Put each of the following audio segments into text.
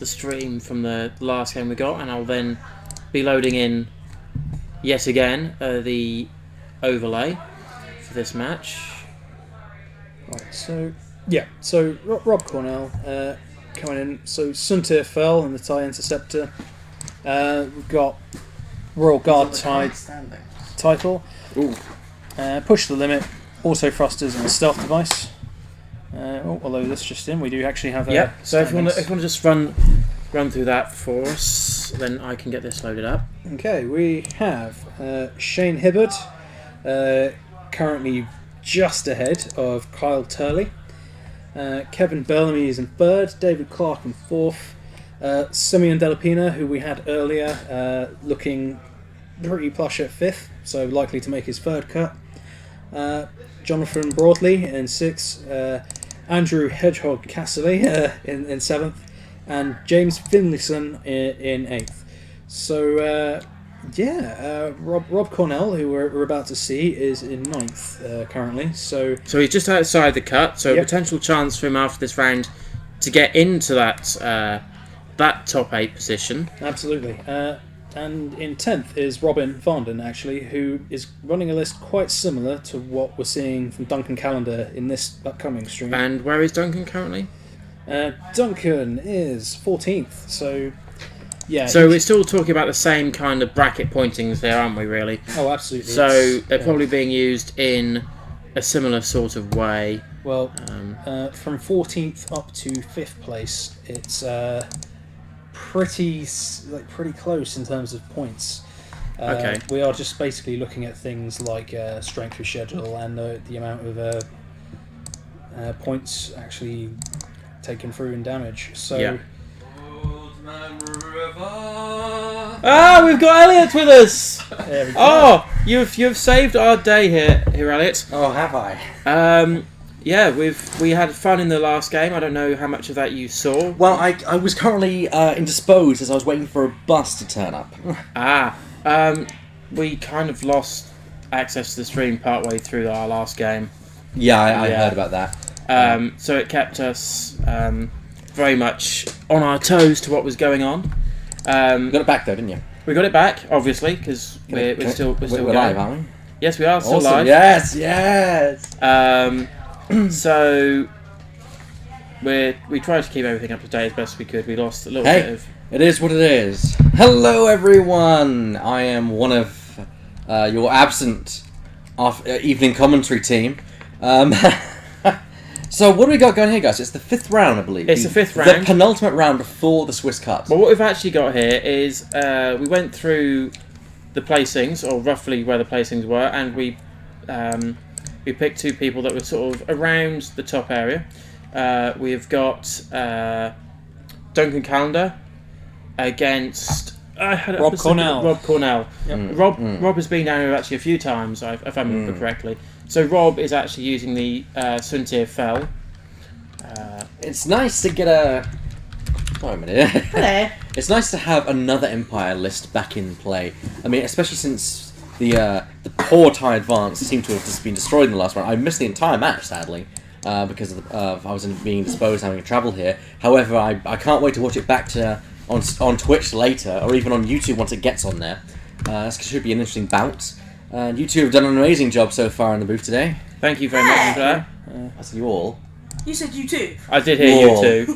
the stream from the last game we got, and I'll then be loading in yet again the overlay for this match. Right, so Rob Cornell coming in. So Suntir fell in the TIE Interceptor. We've got Royal Guard title. Ooh. Push the limit. Auto thrusters and a stealth device. Although this just in, we do actually have a. Yep. So if you want to just run through that for us, then I can get this loaded up. Okay, we have Shane Hibbert, currently just ahead of Kyle Turley. Kevin Bellamy is in third. David Clark in fourth. Simeon Delapina, who we had earlier, looking pretty plush at fifth, so likely to make his third cut. Jonathan Broadley in sixth. Andrew Hedgehog Casserly in seventh, and James Finlayson in eighth. So Rob Cornell, who we're about to see, is in ninth currently. So he's just outside the cut. So yep. A potential chance for him after this round to get into that top 8 position. Absolutely. And in 10th is Robin Varnden, actually, who is running a list quite similar to what we're seeing from Duncan Callender in this upcoming stream. And where is Duncan currently? Duncan is 14th, so yeah. So we're still talking about the same kind of bracket pointings there, aren't we, really? Oh, absolutely. So they're probably being used in a similar sort of way. Well, from 14th up to 5th place, it's pretty close in terms of points. Okay. We are just basically looking at things like strength of schedule and the amount of points actually taken through in damage. So. Yeah. We've got Elliot with us. There we go. Oh, you've saved our day here, Elliot. Oh, have I? Yeah, we had fun in the last game. I don't know how much of that you saw. Well, I was currently indisposed as I was waiting for a bus to turn up. We kind of lost access to the stream partway through our last game. Yeah, I heard about that. So it kept us very much on our toes to what was going on. You got it back though, didn't you? We got it back, obviously, because we're still going. Live, aren't we? Yes, we are still awesome. live. Yes. So we tried to keep everything up to date as best we could. We lost a little bit of. It is what it is. Hello, everyone. I am one of your absent evening commentary team. So what do we got going here, guys? It's the 5th round, I believe. It's the 5th round. The penultimate round before the Swiss Cup. Well, what we've actually got here is we went through the placings, or roughly where the placings were, and we picked 2 people that were sort of around the top area. We've got Duncan Callender against Rob Cornell. Rob Cornell. Yep. Rob has been down here actually a few times, if I remember correctly. So Rob is actually using the Suntir Fell. It's nice to get a... Wait a minute. Hello. It's nice to have another Empire list back in play. I mean, especially since the poor TIE Advance seemed to have just been destroyed in the last round. I missed the entire match, sadly, because of I was being disposed, having to travel here. However, I can't wait to watch it back on Twitch later, or even on YouTube once it gets on there. This should be an interesting bout. And you two have done an amazing job so far in the booth today. Thank you very much for that. I said you all. You said you too. I did hear you too.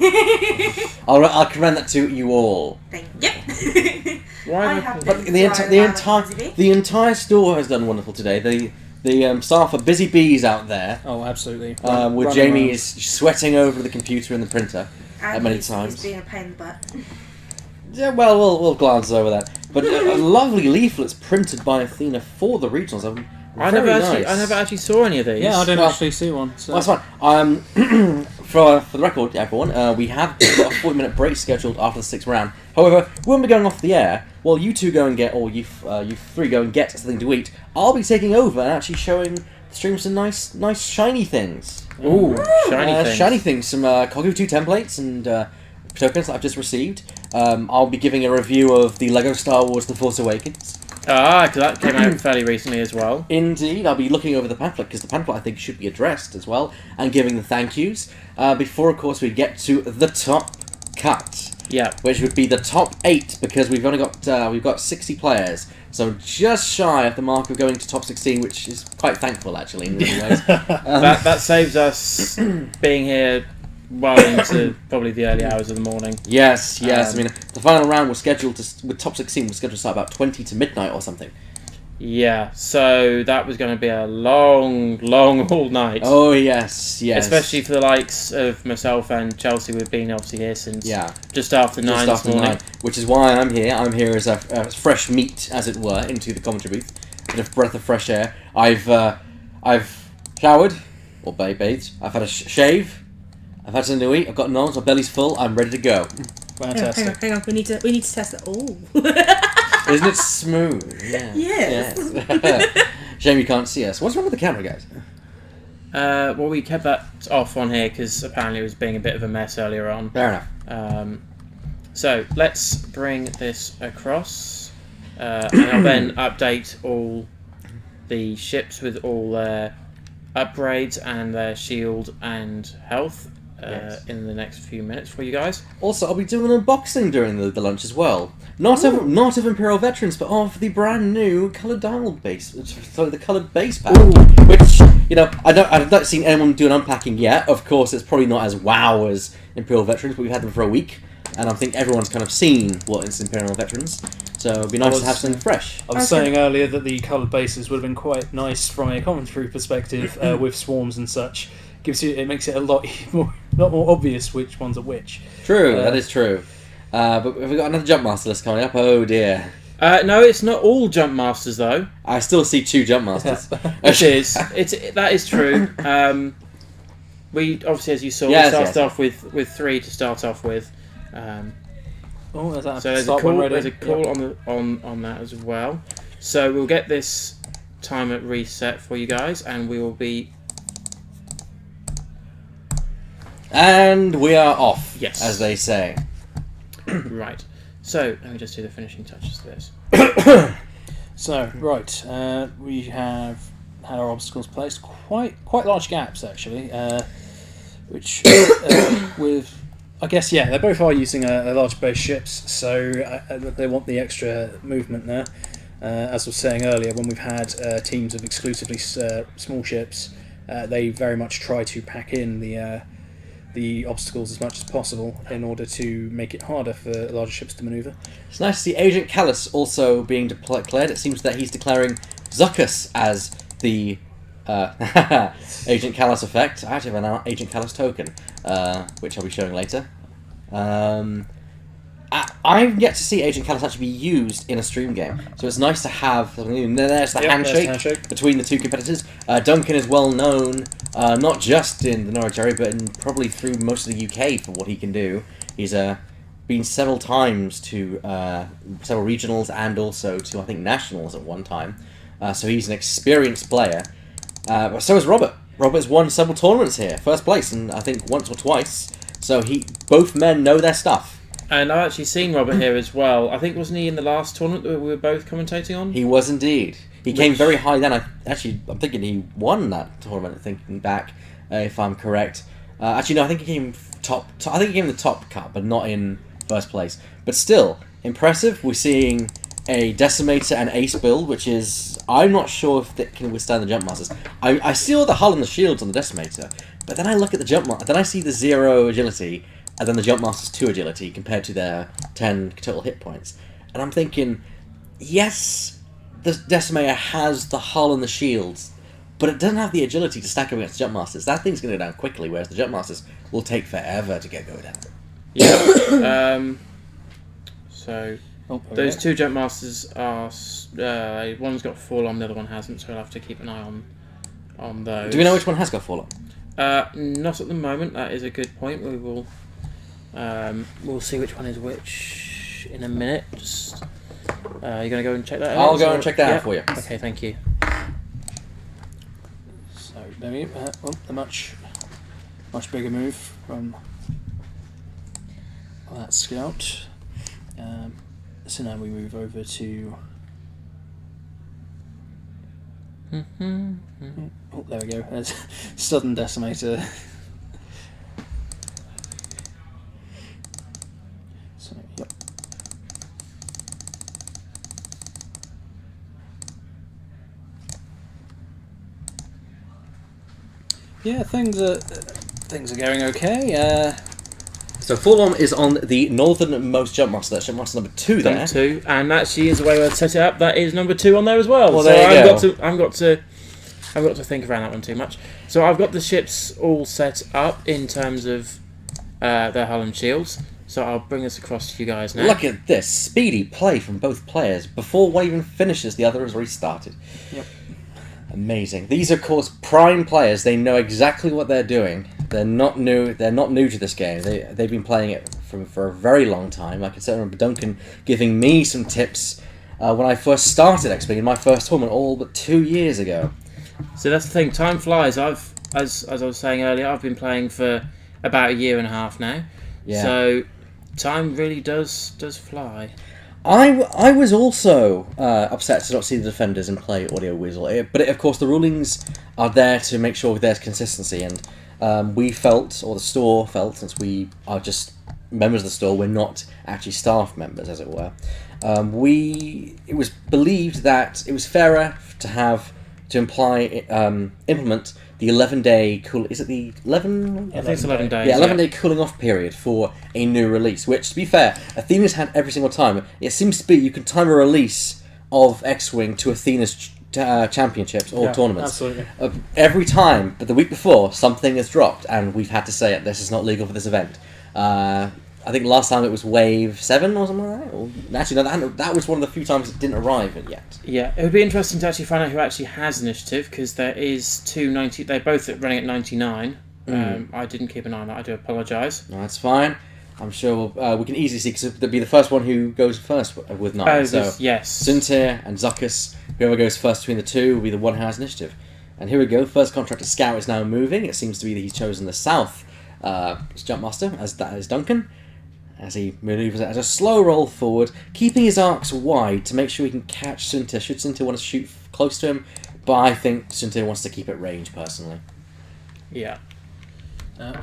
I'll commend that to you all. Thank you. Why? But the entire store has done wonderful today. The staff are busy bees out there. Oh, absolutely. With Jamie is sweating over the computer and the printer many times. He's being a pain in the butt. Yeah, well, we'll glance over that. But lovely leaflets printed by Athena for the regionals. I never actually saw any of these. Yeah, I didn't actually see one. So. Well, that's fine. For the record, everyone, we have got a 40-minute break scheduled after the 6th round. However, we won't be going off the air. While you two go and get, or you 3 go and get something to eat, I'll be taking over and actually showing the stream some nice shiny things. Ooh, shiny things. Some Kogu 2 templates and tokens that I've just received. I'll be giving a review of the LEGO Star Wars The Force Awakens. Because that came out fairly recently as well. Indeed, I'll be looking over the pamphlet, because the pamphlet I think should be addressed as well, and giving the thank yous, before of course we get to the top cut. Yeah. which would be the top 8 because we've got 60 players, so just shy of the mark of going to top 16, which is quite thankful actually in many ways. That saves us being here well into probably the early hours of the morning. Yes. I mean, the final round was scheduled with top 16 was scheduled to start about 20 to midnight or something. Yeah, so that was going to be a long, long all night. Oh yes. Especially for the likes of myself and Chelsea. We've been obviously here since just after 9 this morning. Which is why I'm here. I'm here as a fresh meat, as it were, into the commentary booth. Bit of breath of fresh air. I've showered or bathed. I've had a shave. I've had something to eat. I've got noms. My belly's full. I'm ready to go. Fantastic. Hang on. We need to test that. Oh. Isn't it smooth? Yeah. Yes. Shame you can't see us. What's wrong with the camera, guys? Well, we kept that off on here because apparently it was being a bit of a mess earlier on. Fair enough. So let's bring this across, and I'll then update all the ships with all their upgrades and their shield and health in the next few minutes for you guys. Also, I'll be doing an unboxing during the lunch as well. Not of Imperial Veterans, but of the brand new coloured dial base. So the coloured base pack, which I've not seen anyone do an unpacking yet. Of course, it's probably not as wow as Imperial Veterans, but we've had them for a week, and I think everyone's kind of seen what is Imperial Veterans. So it'd be nice to have something fresh. I was saying earlier that the coloured bases would have been quite nice from a commentary perspective with swarms and such. It makes it a lot more obvious which ones are which. True, that is true. But we've got another Jump Master list coming up. Oh dear. No, it's not all Jump Masters though. I still see 2 Jump Masters. It is. That is true. We obviously, as you saw, we started off with 3 to start off with. There's that. So there's a call on that as well. So we'll get this timer reset for you guys, and we will be. And we are off. Yes, as they say. Right. So let me just do the finishing touches to this. So right, we have had our obstacles placed. Quite large gaps actually, which with. I guess, they both are using a large base ships, so they want the extra movement there. As I was saying earlier, when we've had teams of exclusively small ships, they very much try to pack in the obstacles as much as possible in order to make it harder for larger ships to manoeuvre. It's nice to see Agent Callus also being declared. It seems that he's declaring Zuckus as the Agent Callus effect. I actually have an Agent Callus token, which I'll be showing later. I've yet to see Agent Callus actually be used in a stream game, so it's nice to have. There's the handshake between the 2 competitors. Duncan is well known, not just in the Norwich area, but probably through most of the UK for what he can do. He's been several times to several regionals and also to, I think, nationals at one time. So he's an experienced player. But so is Robert. Robert's won several tournaments here, first place, and I think once or twice. So both men know their stuff. And I've actually seen Robert here as well. I think, wasn't he in the last tournament that we were both commentating on? He was indeed. He came very high then. I'm thinking he won that tournament, thinking back, if I'm correct. Actually, no, I think he came top. I think he came in the top cut, but not in first place. But still, impressive. We're seeing a Decimator and Ace build, which is... I'm not sure if it can withstand the Jump Masters. I see all the hull and the shields on the Decimator, but then I look at the Jump Master, then I see the 0 agility, and then the Jump Master's 2 agility compared to their 10 total hit points. And I'm thinking, yes, the Decimator has the hull and the shields, but it doesn't have the agility to stack up against the Jump Masters. That thing's going to go down quickly, whereas the Jump Masters will take forever to go down. Yeah. So those 2 Jump Masters are... one's got fall on, the other one hasn't, so we'll have to keep an eye on those. Do we know which one has got fall on? Not at the moment. That is a good point. We will... we'll see which one is which in a minute. Just, you're going to go and check that out? I'll go and check that out for you. Okay, thank you. So there we go. A much bigger move from that scout. So now we move over to... Oh, there we go. There's Southern Decimator. Yeah, things are going okay. So Forlorn is on the northernmost jump master. That's jump master number 2 there. Number 2, and actually is the way I set it up. That is number 2 on there as well. Well, so there you go. I've got to think around that one too much. So I've got the ships all set up in terms of their hull and shields. So I'll bring this across to you guys now. Look at this speedy play from both players. Before one even finishes, the other has already started. Yep. Amazing. These are, of course, prime players. They know exactly what they're doing. They're not new. They're not new to this game. They've been playing it for a very long time. I can certainly remember Duncan giving me some tips when I first started XP in my first tournament, all but 2 years ago. So that's the thing. Time flies. As I was saying earlier, I've been playing for about a year and a half now. Yeah. So time really does fly. I was also upset to not see the defenders in play Audio Weasel, but of course the rulings are there to make sure there's consistency, and we felt, or the store felt, since we are just members of the store, we're not actually staff members, as it were. It was believed that it was fairer to implement the 11-day cool. Is it the 11? I think it's 11 days. Yeah, 11-day cooling off period for a new release. Which, to be fair, Athena's had every single time. It seems to be you can time a release of X-Wing to Athena's championships or tournaments. Absolutely. Every time, but the week before, something has dropped, and we've had to say it. This is not legal for this event. I think last time it was Wave 7 or something like that. Or, actually, no, that was one of the few times it didn't arrive yet. Yeah, it would be interesting to actually find out who actually has initiative, because there is 290. They're both running at 99. I didn't keep an eye on that. I do apologise. No, that's fine. I'm sure we can easily see, because it'll be the first one who goes first with 9. Oh, so yes. Suntir and Zuckus, whoever goes first between the two will be the one who has initiative. And here we go. First contractor Scout is now moving. It seems to be that he's chosen the south Jumpmaster, as that is Duncan, as he manoeuvres it as a slow roll forward, keeping his arcs wide to make sure he can catch Suntir should Suntir want to shoot close to him, but I think Suntir wants to keep it range personally. Yeah.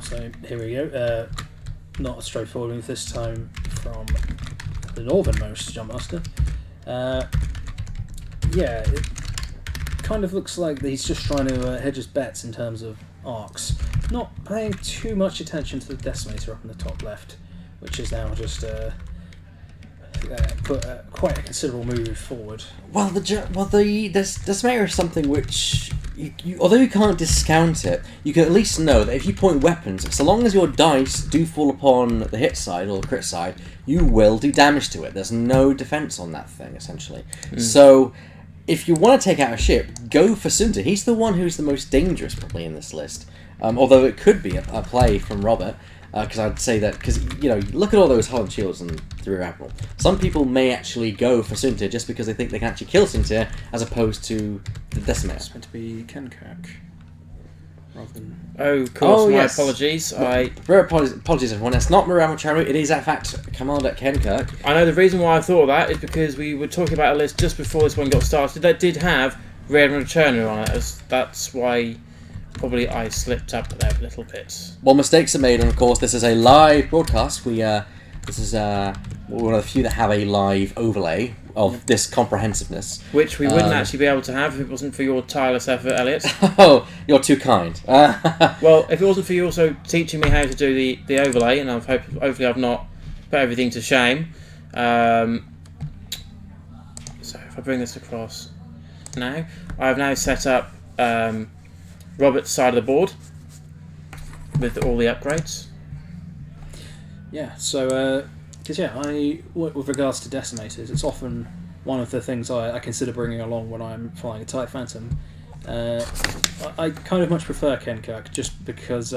So here we go. Not a straightforward move this time from the northernmost Jumpmaster. Yeah, it kind of looks like he's just trying to hedge his bets in terms of arcs, not paying too much attention to the decimator up in the top left, which is now just put quite a considerable move forward. Well, the decimator is something which, although you can't discount it, you can at least know that if you point weapons, so long as your dice do fall upon the hit side or the crit side, you will do damage to it. There's no defense on that thing, essentially. So, if you want to take out a ship, go for Suntir. He's the one who's the most dangerous, probably, in this list. Although it could be a play from Robert, because I'd say that, because, look at all those hull and shields and the rear admiral. Some people may actually go for Suntir just because they think they can actually kill Suntir, as opposed to the Decimator. It's meant to be Kenkirk, rather than... Oh, of course, my yes. apologies. Very apologies, everyone. It's not Muramul Charu, it is, in fact, Commander Kenkirk. I know the reason why I thought of that is because we were talking about a list just before this one got started that did have Rear Admiral Turner on it. That's why probably I slipped up there a little bit. Well, mistakes are made, and of course, this is a live broadcast. This is one of the few that have a live overlay of this comprehensiveness. Which we wouldn't actually be able to have if it wasn't for your tireless effort, Elliot. Oh, you're too kind. Well, if it wasn't for you also teaching me how to do the overlay, and hopefully I've not put everything to shame. So if I bring this across now, I've now set up Robert's side of the board with all the upgrades. Yeah, so, because with regards to decimators, it's often one of the things I consider bringing along when I'm flying a TIE Phantom. I kind of much prefer Kenkirk, just because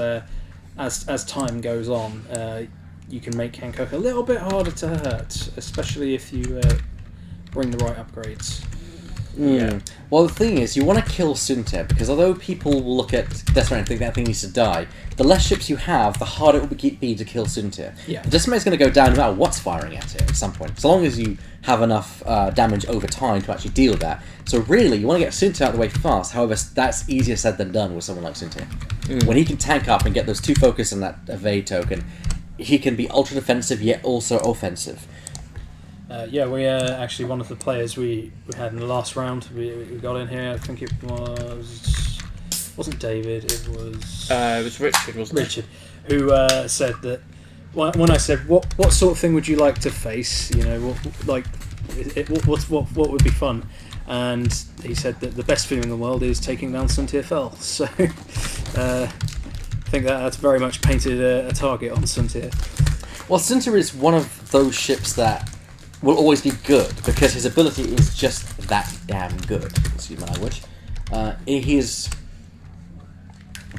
as time goes on, you can make Kenkirk a little bit harder to hurt, especially if you bring the right upgrades. Yeah. Well, the thing is, you want to kill Suntir, because although people will look at Decimator and think that thing needs to die, the less ships you have, the harder it will be to kill Suntir. Yeah. The Decimator's going to go down no matter what's firing at it at some point, so long as you have enough damage over time to actually deal with that. So really, you want to get Suntir out of the way fast, however, that's easier said than done with someone like Suntir. When he can tank up and get those 2 focus and that evade token, he can be ultra defensive yet also offensive. We actually one of the players we had in the last round we got in here. I think it was wasn't David, it was It was Richard, wasn't Richard, who said that when I said what sort of thing would you like to face, what would be fun, and he said that the best feeling in the world is taking down Suntier Fell. So I think that's very much painted a target on Suntier. Well, Suntier is one of those ships that will always be good because his ability is just that damn good. Excuse my language.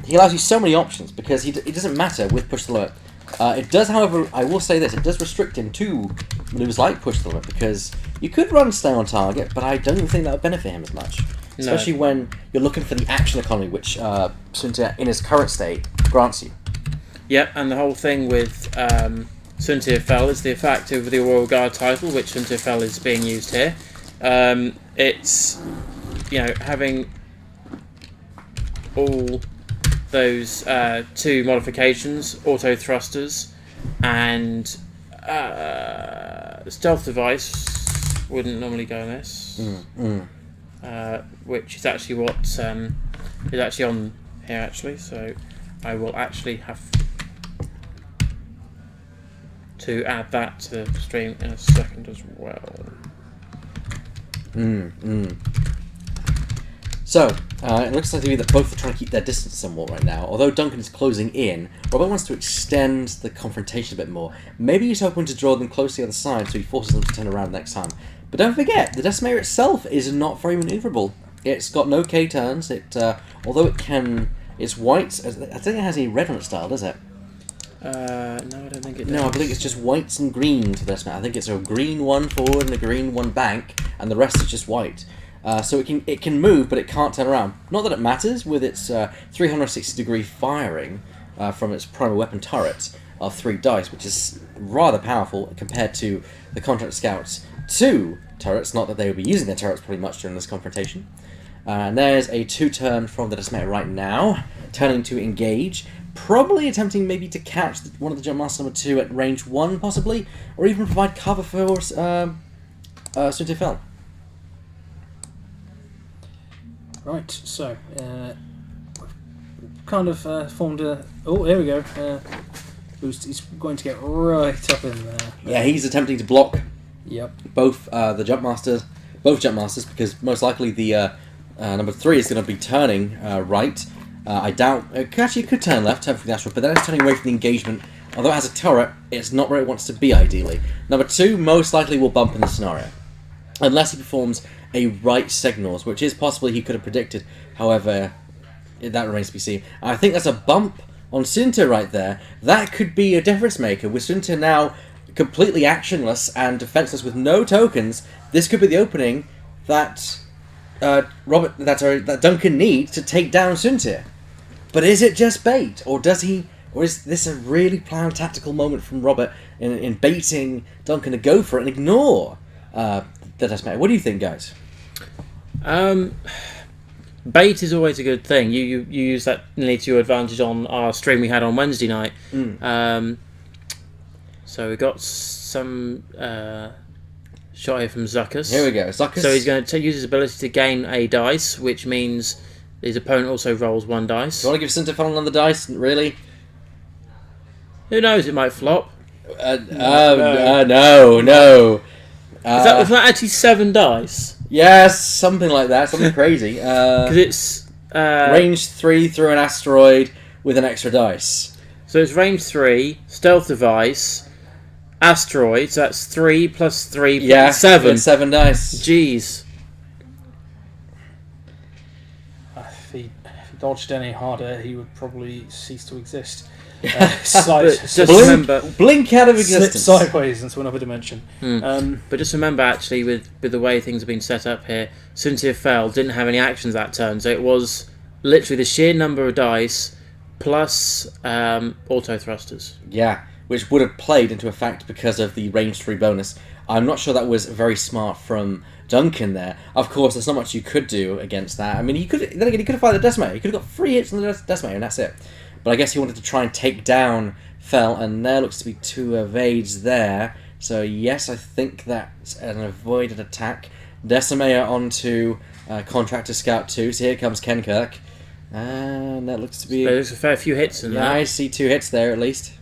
He allows you so many options because it doesn't matter with push the limit. It does, however, I will say this: it does restrict him to maneuvers like push the limit because you could run stay on target, but I don't think that would benefit him as much, especially when you're looking for the action economy, which Suntier in his current state grants you. Yep, and the whole thing with Suntier Fell is the effect of the Royal Guard title, which Suntier Fell is being used here. It's having all those two modifications, auto thrusters and stealth device wouldn't normally go in this, which is actually what is actually on here actually. So I will actually have to add that to the stream in a second as well. So, it looks like to me that both are trying to keep their distance somewhat right now. Although Duncan is closing in, Robert wants to extend the confrontation a bit more. Maybe he's hoping to draw them close to the other side so he forces them to turn around next time. But don't forget, the Decimator itself is not very maneuverable. It's got no K-turns. Although it's white. I think it has any red on its style, does it? No, I don't think it does. No, I believe it's just whites and green to this. I think it's a green one forward and a green one back, and the rest is just white. So it can move, but it can't turn around. Not that it matters with its 360-degree firing from its primary weapon turret of 3 dice, which is rather powerful compared to the Contract Scout's 2 turrets. Not that they would be using their turrets pretty much during this confrontation. And there's a 2-turn from the Decimator right now, turning to engage. Probably attempting maybe to catch one of the Jumpmaster number 2 at range 1, possibly, or even provide cover for Suntier Fell. Right, so kind of formed a. Oh, here we go. He's going to get right up in there. Yeah, he's attempting to block. Yep. Both Jumpmasters, because most likely the number 3 is going to be turning right. I doubt. Actually, it could turn left, turn from the asteroid, but then it's turning away from the engagement. Although it has a turret, it's not where it wants to be, ideally. Number 2 most likely will bump in the scenario. Unless he performs a right signals, which is possibly he could have predicted. However, that remains to be seen. I think that's a bump on Suntier right there. That could be a difference maker. With Suntier now completely actionless and defenseless with no tokens, this could be the opening that that Duncan needs to take down Suntier. But is it just bait, or is this a really planned tactical moment from Robert in baiting Duncan to go for it and ignore the Decimator? What do you think, guys? Bait is always a good thing. You use that nearly to your advantage on our stream we had on Wednesday night. So we got some shot here from Zuckus. Here we go, Zuckus. So he's going to use his ability to gain a dice, which means his opponent also rolls 1 dice. Do you want to give Suntier Fell another dice? Really? Who knows? It might flop. No. Was that actually 7 dice? Yes, something like that. Something crazy. Because it's range 3 through an asteroid with an extra dice. So it's range 3, stealth device, asteroid. So that's 3 plus 3 plus 7. With 7 dice. Jeez. If he dodged any harder, he would probably cease to exist. Just remember, blink out of existence. Slip sideways into another dimension. But just remember, actually, with the way things have been set up here, Suntier Fell didn't have any actions that turn, so it was literally the sheer number of dice plus auto thrusters. Yeah, which would have played into effect because of the range 3 bonus. I'm not sure that was very smart from Duncan there. Of course, there's not much you could do against that. I mean, he could have fired the Decimator. He could have got 3 hits on the Decimator, and that's it. But I guess he wanted to try and take down Fell, and there looks to be 2 evades there. So yes, I think that's an avoided attack. Decimator onto Contractor Scout 2. So here comes Ken Kirk. And that looks to be... There's a fair few hits in Yeah, there. I see 2 hits there at least.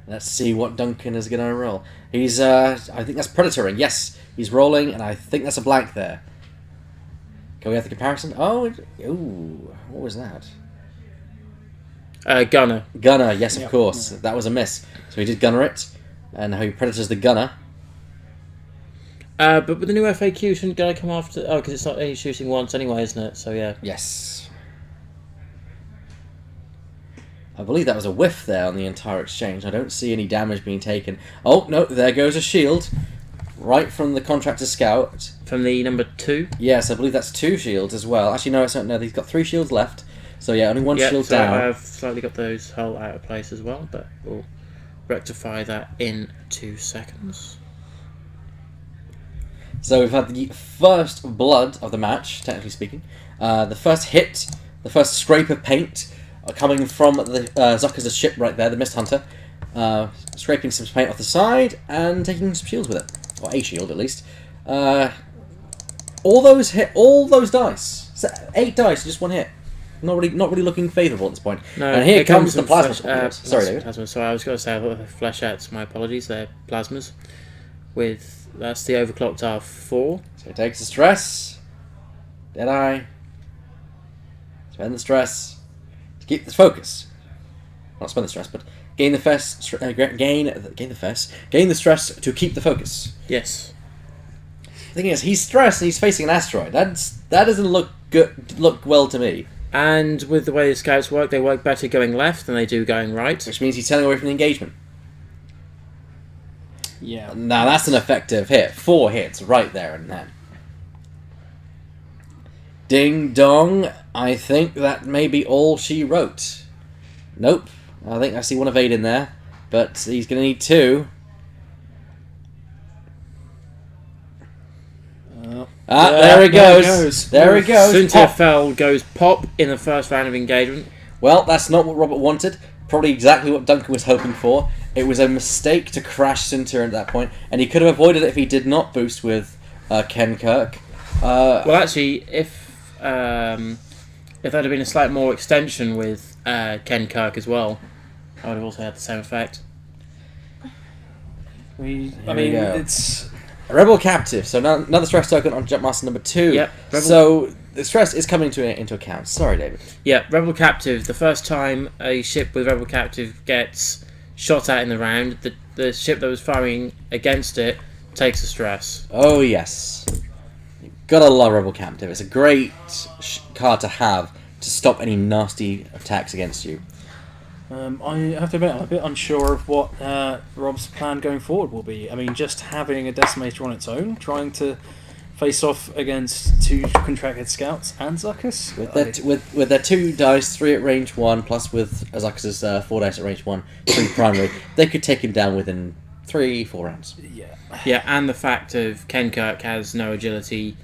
Let's see what Duncan is going to roll. He's, I think that's Predator. Yes, he's rolling, and I think that's a blank there. Can we have the comparison? Oh, ooh, what was that? Gunner. Gunner, yes, of Yeah. course. That was a miss. So he did Gunner it, and now he Predator's the Gunner. But with the new FAQ, shouldn't Gunner come after... Oh, because it's not only shooting once anyway, isn't it? So, yeah. Yes. I believe that was a whiff there on the entire exchange. I don't see any damage being taken. Oh, no, there goes a shield. Right from the Contractor Scout. From the number 2. Yes, I believe that's 2 shields as well. Actually, no, it's not. No, he's got 3 shields left. So, yeah, only 1 shield so down. I've slightly got those hull out of place as well, but we'll rectify that in 2 seconds. So we've had the first blood of the match, technically speaking. The first hit, the first scrape of paint coming from the Zucker's ship right there, the Mist Hunter. Scraping some paint off the side and taking some shields with it. Or a shield, at least. All those dice. So 8 dice, just 1 hit. Not really looking favourable at this point. No, and here comes the plasma. Sorry, David. Plasma. So I was going to say I've got the flechettes. My apologies. They're plasmas. That's the overclocked R4. So it takes the stress. Deadeye. Spend the stress to keep the focus. Not spend the stress, but gain the stress to keep the focus. Yes. The thing is, he's stressed and he's facing an asteroid. That doesn't look good. Look well to me. And with the way the scouts work, they work better going left than they do going right. Which means he's turning away from the engagement. Yeah. Now that's an effective hit. 4 hits right there and then. Ding dong. I think that may be all she wrote. Nope. I think I see 1 of 8 in there. But he's going to need 2. There he goes. There he goes. Sunterfell goes pop in the first round of engagement. Well, that's not what Robert wanted. Probably exactly what Duncan was hoping for. It was a mistake to crash Sunter at that point, and he could have avoided it if he did not boost with Ken Kirk. Well, actually, if there'd have been a slight more extension with Ken Kirk as well, I would have also had the same effect. It's Rebel Captive. So now another stress token on Jumpmaster number 2. Yep. So the stress is coming into account. Sorry, David. Yeah, Rebel Captive. The first time a ship with Rebel Captive gets shot at in the round, the ship that was firing against it takes the stress. Oh, yes. Gotta love Rebel Captive. It's a great card to have to stop any nasty attacks against you. I have to admit, I'm a bit unsure of what Rob's plan going forward will be. I mean, just having a Decimator on its own, trying to face off against 2 contracted scouts and Zuckus. With their 2 dice, 3 at range 1, plus with Zuckus' 4 dice at range 1, 3 primary, they could take him down within 3-4 rounds. Yeah. Yeah, and the fact of Ken Kirk has no agility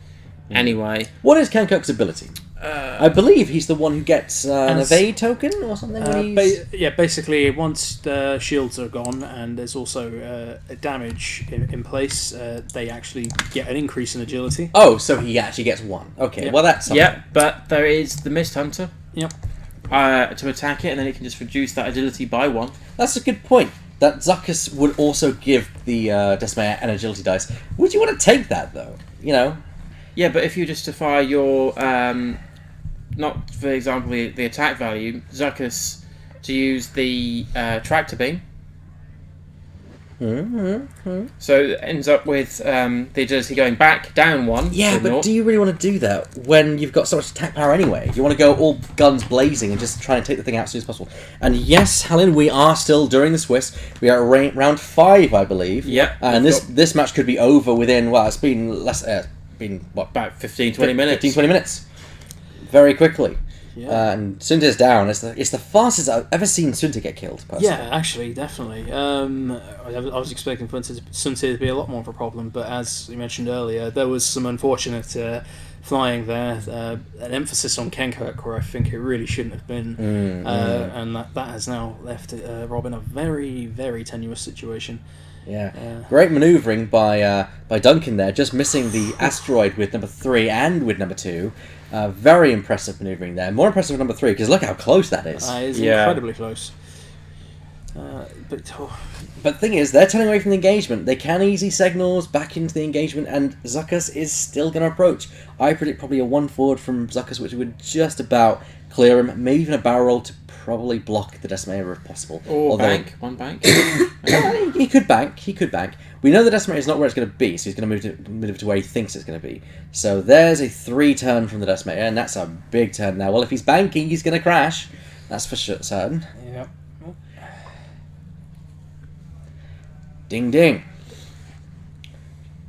anyway. What is Ken Kirk's ability? I believe he's the one who gets an evade token or something. Basically, once the shields are gone and there's also a damage in place, they actually get an increase in agility. Oh, so he actually gets 1. Okay, Yep. well that's something. Yeah, but there is the Mist Hunter. Yep. To attack it, and then it can just reduce that agility by 1. That's a good point. That Zuckus would also give the Decimator an agility dice. Would you want to take that, though? You know? Yeah, but if you justify your, not for example the attack value, Zuckus to use the tractor beam. So it ends up with the agility going back down 1. Yeah, to but naught. do you really want to do that when you've got so much attack power anyway? You want to go all guns blazing and just try and take the thing out as soon as possible. And yes, Helen, we are still during the Swiss. We are at round 5, I believe. Yep. And this match could be over within, well, it's been less... About 15-20 minutes. 15-20 minutes. Very quickly. Yeah. And Sunter's down. It's the fastest I've ever seen Sunter get killed, personally. Yeah, actually, definitely. I was expecting for Sunter to be a lot more of a problem, but as you mentioned earlier, there was some unfortunate flying there, an emphasis on Kenkirk where I think it really shouldn't have been, and that has now left Rob in a very, very tenuous situation. Yeah. Great manoeuvring by Duncan there, just missing the asteroid with number 3 and with number 2. Very impressive manoeuvring there. More impressive with number 3 because look how close that is. It's incredibly close. But the thing is, they're turning away from the engagement. They can easy signals back into the engagement, and Zuckus is still going to approach. I predict probably a 1 forward from Zuckus, which would just about clear him. Maybe even a barrel roll to probably block the Decimator if possible. Or bank. One bank. He could bank. We know the Decimator is not where it's going to be, so he's going to move to where he thinks it's going to be. So there's a 3 turn from the Decimator, and that's a big turn now. Well, if he's banking, he's going to crash. That's for certain. Yep. Ding ding.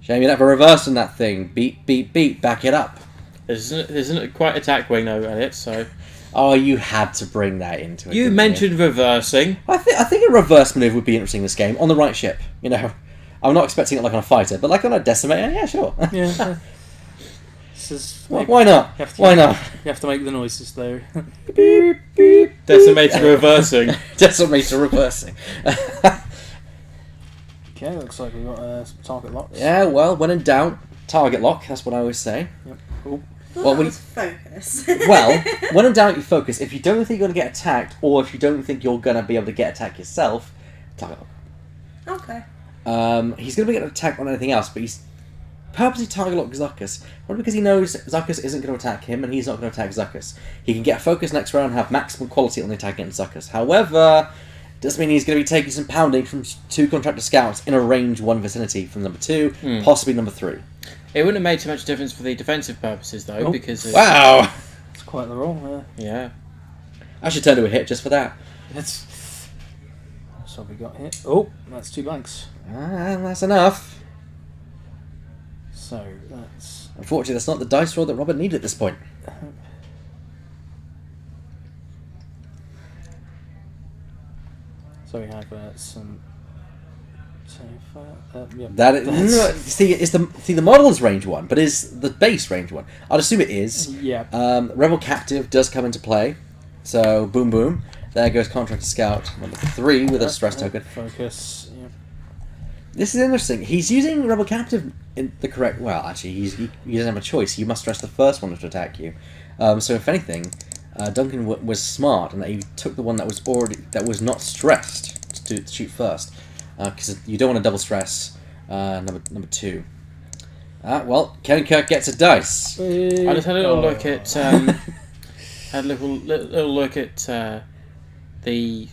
Shame you'd have a reverse on that thing. Beat, back it up. Isn't it quite attack wing though, Elliot? So. Oh, you had to bring that into it. You mentioned reversing. I think a reverse maneuver would be interesting in this game on the right ship. You know, I'm not expecting it like on a fighter, but like on a Decimator, yeah, sure. Yeah. Why not? Why not? You have to make the noises though. Beep beep. Decimator reversing. Decimator reversing. Okay, looks like we've got some target locks. Yeah, well, when in doubt, target lock. That's what I always say. Yep. Cool. Well, focus. Well, when in doubt, you focus. If you don't think you're going to get attacked, or if you don't think you're going to be able to get attacked yourself, target lock. Okay. He's going to get attacked on anything else, but he's purposely target lock Zuckus. Probably because he knows Zuckus isn't going to attack him, and he's not going to attack Zuckus. He can get a focus next round and have maximum quality on the attack against Zuckus. However, doesn't mean he's going to be taking some pounding from 2 contractor scouts in a range 1 vicinity from number 2, possibly number 3. It wouldn't have made too much difference for the defensive purposes, though, because... Wow! It's quite the roll, Yeah. I should turn to a hit just for that. So we got hit. Oh, that's 2 blanks. That's enough. So that's... Unfortunately, that's not the dice roll that Robert needed at this point. So we have some... The model is range 1, but is the base range 1? I'd assume it is. Yeah. Rebel Captive does come into play, so boom boom. There goes Contractor Scout number 3 with a stress token. Focus. Yep. This is interesting. He's using Rebel Captive in the correct. Well, actually, he doesn't have a choice. You must stress the first one to attack you. So if anything, Duncan was smart, and he took the one that was not stressed to shoot first. Because you don't want to double stress number 2. Well, Kevin Kirk gets a dice. I just had a little look at little look at the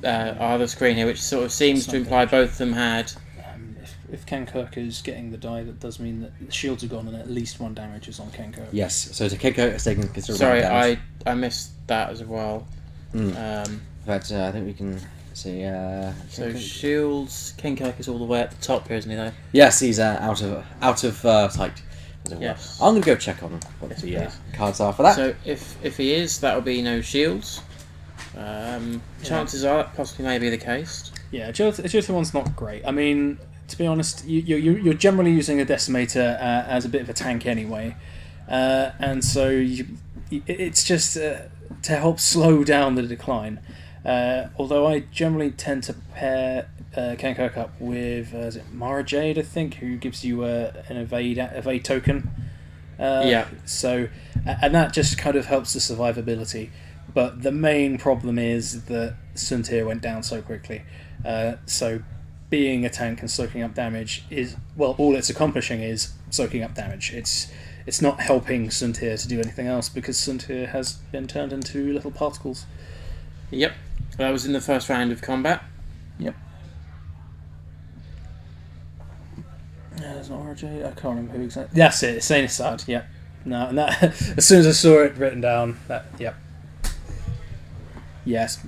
other screen here, which sort of seems to imply both of them had. If Ken Kirk is getting the die, that does mean that the shields are gone and at least 1 damage is on Ken Kirk. Yes, so to Ken Kirk is taking considerable Sorry, damage. I missed that as well. But I think we can see. So shields, Ken Kirk is all the way at the top here, isn't he? Though. Yes, he's out of sight. Yes. I'm going to go check on him what the cards are for that. So if he is, that will be no shields. Chances are that possibly may be the case. Yeah, agility one's not great. I mean, to be honest, you're generally using a Decimator as a bit of a tank anyway, and so it's just to help slow down the decline. Although I generally tend to pair Ken Kirk up with is it Mara Jade, I think, who gives you an evade token. So, and that just kind of helps the survivability. But the main problem is that Suntir went down so quickly. So being a tank and soaking up damage is, well, all it's accomplishing is soaking up damage. It's not helping Suntir to do anything else because Suntir has been turned into little particles. Yep. That was in the first round of combat. Yep. There's not RJ. I can't remember who exactly. That's it. It's Assad. Yep. No, and that as soon as I saw it written down, that yep. Yes,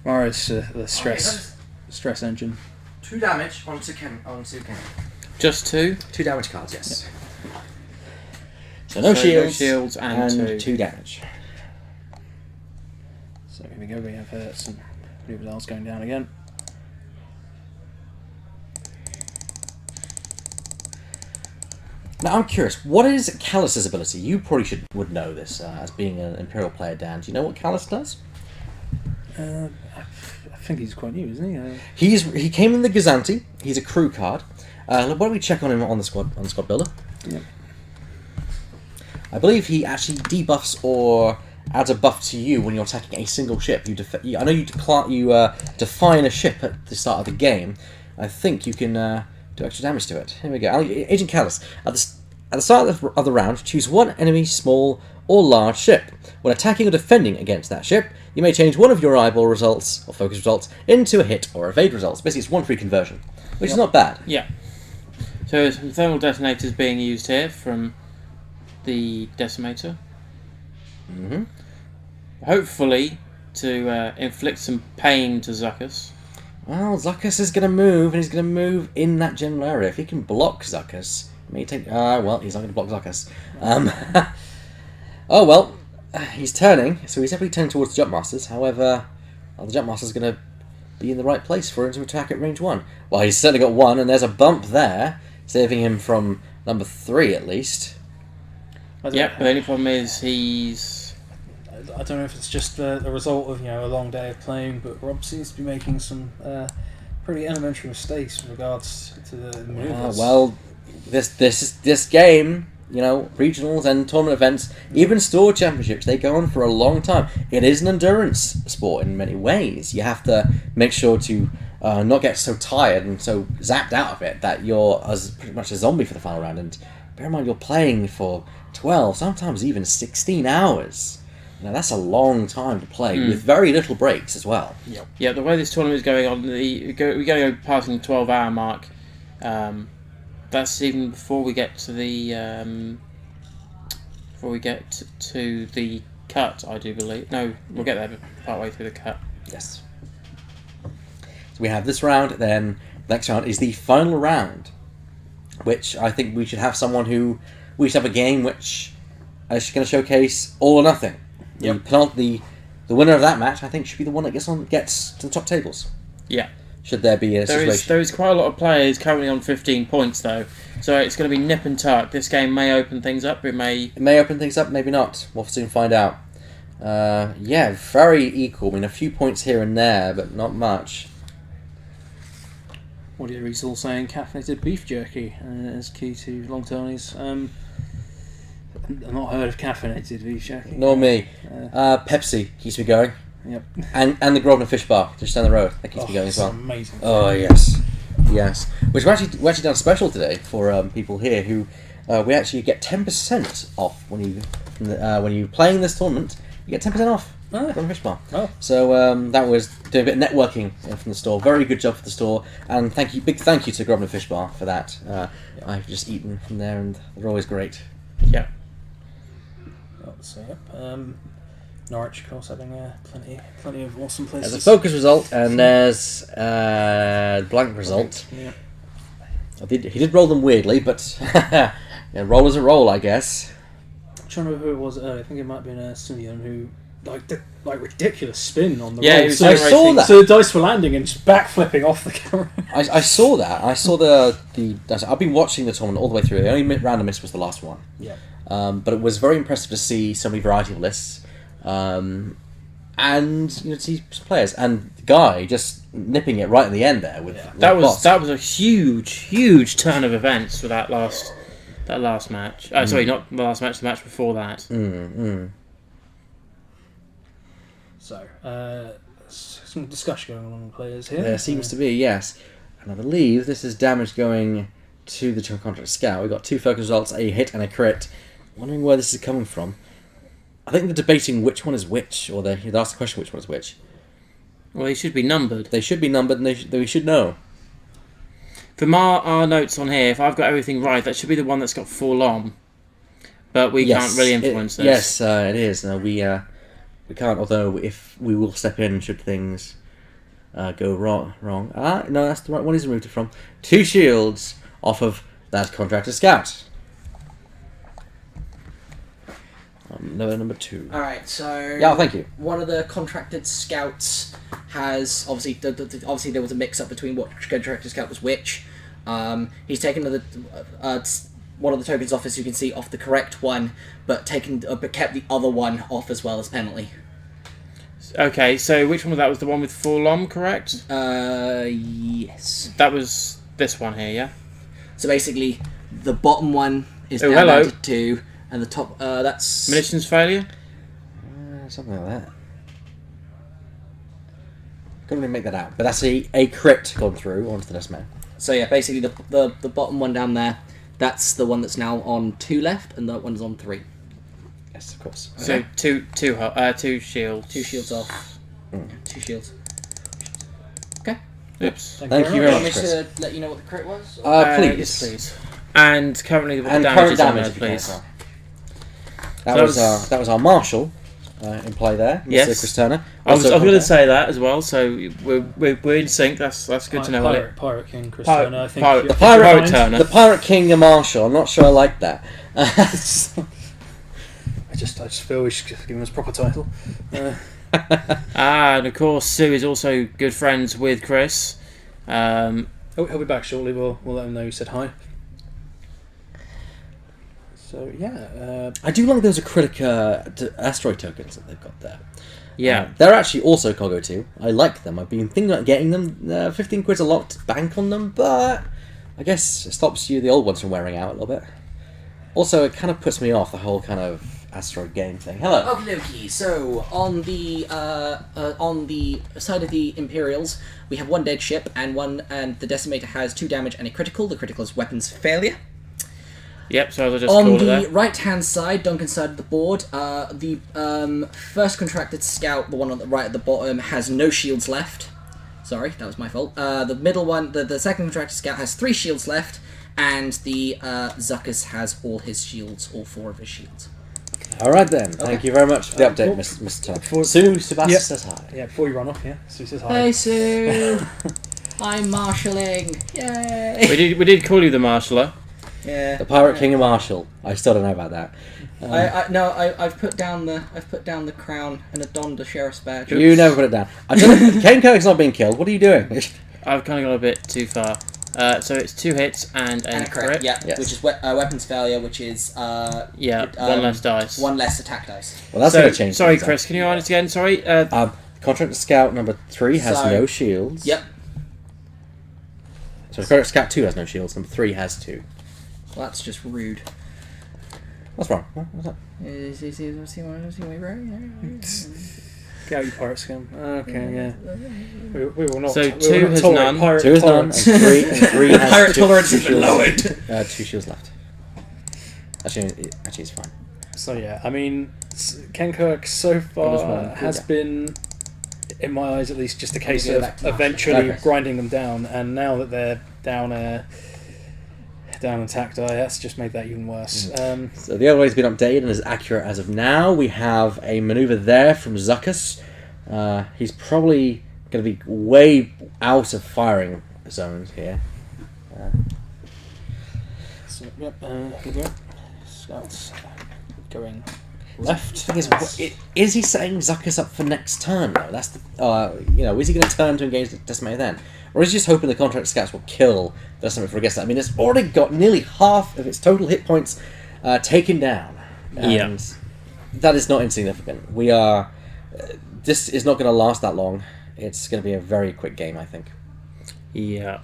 Mara's the stress engine. 2 damage onto Ken. Just 2. 2 damage cards. Yes. Yep. So no shields. No shields and 2 damage. So here we go. We have some Bluebells going down again. Now I'm curious, what is Callus's ability? You probably would know this as being an Imperial player, Dan. Do you know what Callus does? I think he's quite new, isn't he? He came in the Gazanti. He's a crew card. Why don't we check on him on the squad builder? Yep. I believe he actually debuffs or adds a buff to you when you're attacking a single ship. I know you define a ship at the start of the game. I think you can do extra damage to it. Here we go. Agent Callus. At the start of the round, choose one enemy small or large ship. When attacking or defending against that ship, you may change one of your eyeball results or focus results into a hit or evade results. Basically, it's one free conversion, which is not bad. Yeah. So some thermal detonators being used here from the decimator. Mm-hmm. Hopefully to inflict some pain to Zuckus. Well, Zuckus is going to move, and he's going to move in that general area. If he can block Zuckus, he may take... well, he's not going to block Zuckus. Oh, well, he's turning, so he's definitely turning towards the Jumpmasters. However, the Jumpmaster's going to be in the right place for him to attack at range 1. Well, he's certainly got 1, and there's a bump there, saving him from number 3 at least. Yeah, but the only problem is he's... I don't know if it's just the result of a long day of playing, but Rob seems to be making some pretty elementary mistakes with regards to the maneuvers. Well, this game, regionals and tournament events, even store championships, they go on for a long time. It is an endurance sport in many ways. You have to make sure to not get so tired and so zapped out of it that you're pretty much a zombie for the final round. And bear in mind, you're playing for 12, sometimes even 16 hours. That's a long time to play with very little breaks as well. Yeah, the way this tournament is going on, we're going to go past the 12-hour mark. That's even before we get to the the cut, I do believe. No, we'll get there part way through the cut. Yes. So we have this round, then the next round is the final round, which I think we should have we should have a game which is going to showcase all or nothing. Yep. The winner of that match, I think, should be the one that gets to the top tables. Yeah. Should there be a situation? There is quite a lot of players currently on 15 points, though. So it's going to be nip and tuck. This game may open things up. It may open things up, maybe not. We'll soon find out. Very equal. I mean, a few points here and there, but not much. Audio Reese all saying caffeinated beef jerky is key to long tourneys. I've not heard of caffeinated beef jerky. Nor me. Pepsi keeps me going. Yep. And the Grosvenor Fish Bar just down the road. That keeps me going as well. Amazing. Oh yes. Which we actually done a special today for people here who we actually get 10% off when you playing this tournament. You get 10% off. Grosvenor Fish Bar. Oh. So that was doing a bit of networking from the store. Very good job for the store, and big thank you to Grosvenor Fish Bar for that. I've just eaten from there, and they're always great. Yeah. So Norwich, of course, having plenty of awesome places. There's a focus result, and there's a blank result. Yeah. He did roll them weirdly, but roll is a roll, I guess. I'm trying to remember who it was earlier. I think it might have been Simeon who did ridiculous spin on the Yeah, roll. he was I saw that. So the dice were landing and just backflipping off the camera. I saw that. I saw the. I've been watching the tournament all the way through. The only round I missed was the last one. Yeah. But it was very impressive to see so many variety of lists, and to see some players and Guy just nipping it right at the end there with That Boss. was a huge turn of events for that last match. Sorry, not the last match. The match before that. So some discussion going on among players here. There seems to be, yes, and I believe this is damage going to the contract scout. We've got 2 focus results, a hit and a crit. Wondering where this is coming from. I think they're debating which one is which, or they'd asked the question which one is which. Well, they should be numbered. They should be numbered, and we should know. From our notes on here, if I've got everything right, that should be the one that's got full on. But we can't really influence this. Yes, it is. No, we can't. Although if we will step in should things go wrong. No, that's the right one. He's removed it from 2 shields off of that contractor scout. Number 2. Alright, so... Yeah, thank you. One of the contracted scouts has... Obviously there was a mix-up between what contracted scout was which. He's taken one of the tokens off, as you can see, off the correct one, but kept the other one off as well as penalty. Okay, so which one was that? Was the one with full on, correct? Yes. That was this one here, yeah. So basically, the bottom one is Oh, down hello. to 2, and the top that's Munitions failure. Something like that. Couldn't really make that out, but that's a crit gone through onto the decimator. so yeah. Basically, the bottom one down there, that's the one that's now on 2 left, and that one's on 3. Yes, of course. So two shields. 2 shields off. 2 shields. Okay. Oops. Thank you Do very you want much, me Chris. to let you know what the crit was? Please. Yes, please. And currently what And the damage current is on damage, there, if you can, please. as well. So That was our marshal in play there, Mr. Yes. Chris Turner. I was Also going to contact- say that as well. So we're in sync. That's good to know. Pirate King Chris Pirate- Turner. I think Pirate- you- the I think pirate, you're Pirate fine. Turner. the Pirate King and Marshal. I'm not sure I like that. I just feel we should give him his proper title. And of course, Sue is also good friends with Chris. He'll be back shortly. We'll let him know you said hi. So yeah, I do like those acrylic asteroid tokens that they've got there. Yeah. They're actually also Cargo 2. I like them. I've been thinking about getting them. 15 quid's a lot to bank on them, but I guess it stops the old ones from wearing out a little bit. Also, it kind of puts me off the whole kind of asteroid game thing. Hello. Okie dokie. So on the side of the Imperials, we have 1 dead ship and the Decimator has 2 damage and a critical. The critical is weapons failure. Yep. So I'll just On call it the there. right-hand side, Duncan's side of the board, the first contracted scout, the one on the right at the bottom, has no shields left. Sorry, that was my fault. The middle one, the second contracted scout, has 3 shields left, and the Zuckus has all his shields, all 4 of his shields. All right then. Thank you very much for the update, Mr. Turner. Sue, Sebastian Yep. says hi. yeah. Before you run off, yeah. So he says hi. Hey Sue, I'm marshalling. Yay! We did call you the Marshaller. Yeah. The Pirate King and Marshal. I still don't know about that. I've put down the crown and donned a sheriff's badge. You never put it down. I don't know. Kane Kirk's not being killed. What are you doing? I've kind of gone a bit too far. So it's 2 hits and And a a crit. crit, yeah, Yes. which is weapons failure, which is Yeah. One less dice. 1 less attack dice. Well, that's So, going to change. sorry, things, Chris. Can you remind us again? Sorry. Contract Scout number 3 has So- no shields. Yep. So Contract Scout 2 has no shields. Number 3 has 2. Well, that's just rude. What's wrong? What's that? Get out, you pirate scum. Okay, yeah. We will not. So we will 2 not has tolerate none. pirate 2 is none, and tolerance. 3 has Pirate 2, tolerance 2 has been shields. lowered. 2 shields left. Actually, it's fine. So yeah, I mean, Ken Kirk so There's far one. has Yeah. been, in my eyes at least, just a case go of back to eventually Okay. grinding them down. And now that they're down attack die, that's just made that even worse. So the other way's been updated and is accurate as of now. We have a maneuver there from Zuckus. He's probably going to be way out of firing zones here. So yep, here we go. Scouts going left. The thing is he setting Zuckus up for next turn though? That's the, is he going to turn to engage the Decimator then? Or is he just hoping the Contract Scouts will kill the Decimator before it gets that? I mean, it's already got nearly half of its total hit points taken down. And that is not insignificant. We are... this is not going to last that long. It's going to be a very quick game, I think. Yeah.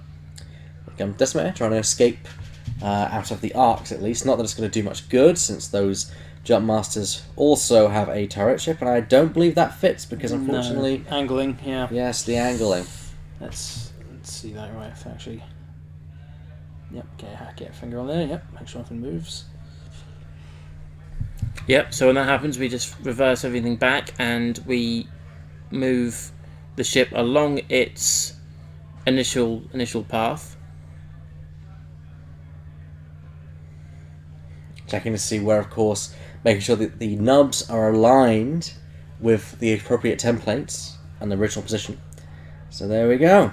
Decimator trying to escape out of the arcs at least. Not that it's going to do much good since those Jump Masters also have a turret ship, and I don't believe that fits because unfortunately... No, angling, yeah. Yes, the angling. Let's see that right actually. Yep, get a finger on there, yep, make sure nothing moves. Yep. So when that happens, we just reverse everything back and we move the ship along its initial path. Checking to see where, of course, making sure that the nubs are aligned with the appropriate templates and the original position. So there we go.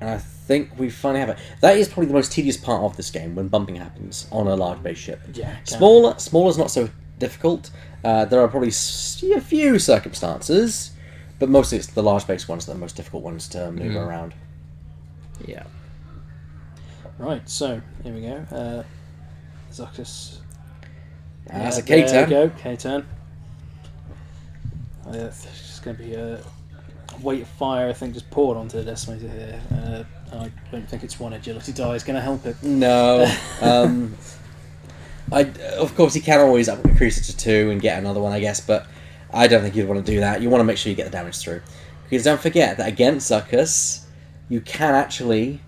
And I think we finally have it. That is probably the most tedious part of this game, when bumping happens on a large base ship. Yeah. Smaller's not so difficult. There are probably a few circumstances, but mostly it's the large base ones that are the most difficult ones to move around. Yeah. Right, so here we go. Zuckus. That's a There K-turn. we go, K-turn. It's just going to be a weight of fire, I think, just poured onto the Decimator here. I don't think it's one agility die is going to help it. No. Of course, you can always increase it to 2 and get another one, I guess, but I don't think you'd want to do that. You want to make sure you get the damage through. Because don't forget that against Zuckuss, you can actually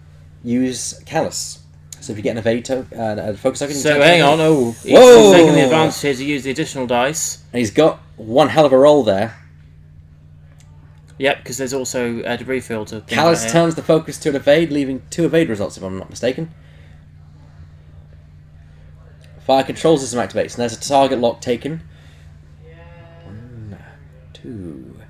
use Callus. So if you get an evade a focus token... So hang on, he's Whoa! taking the advantage here to use the additional dice. And he's got one hell of a roll there. Yep, because there's also a debris filter. Callus turns the focus to an evade, leaving 2 evade results, if I'm not mistaken. Fire control system activates, and there's a target lock taken. 1, 2.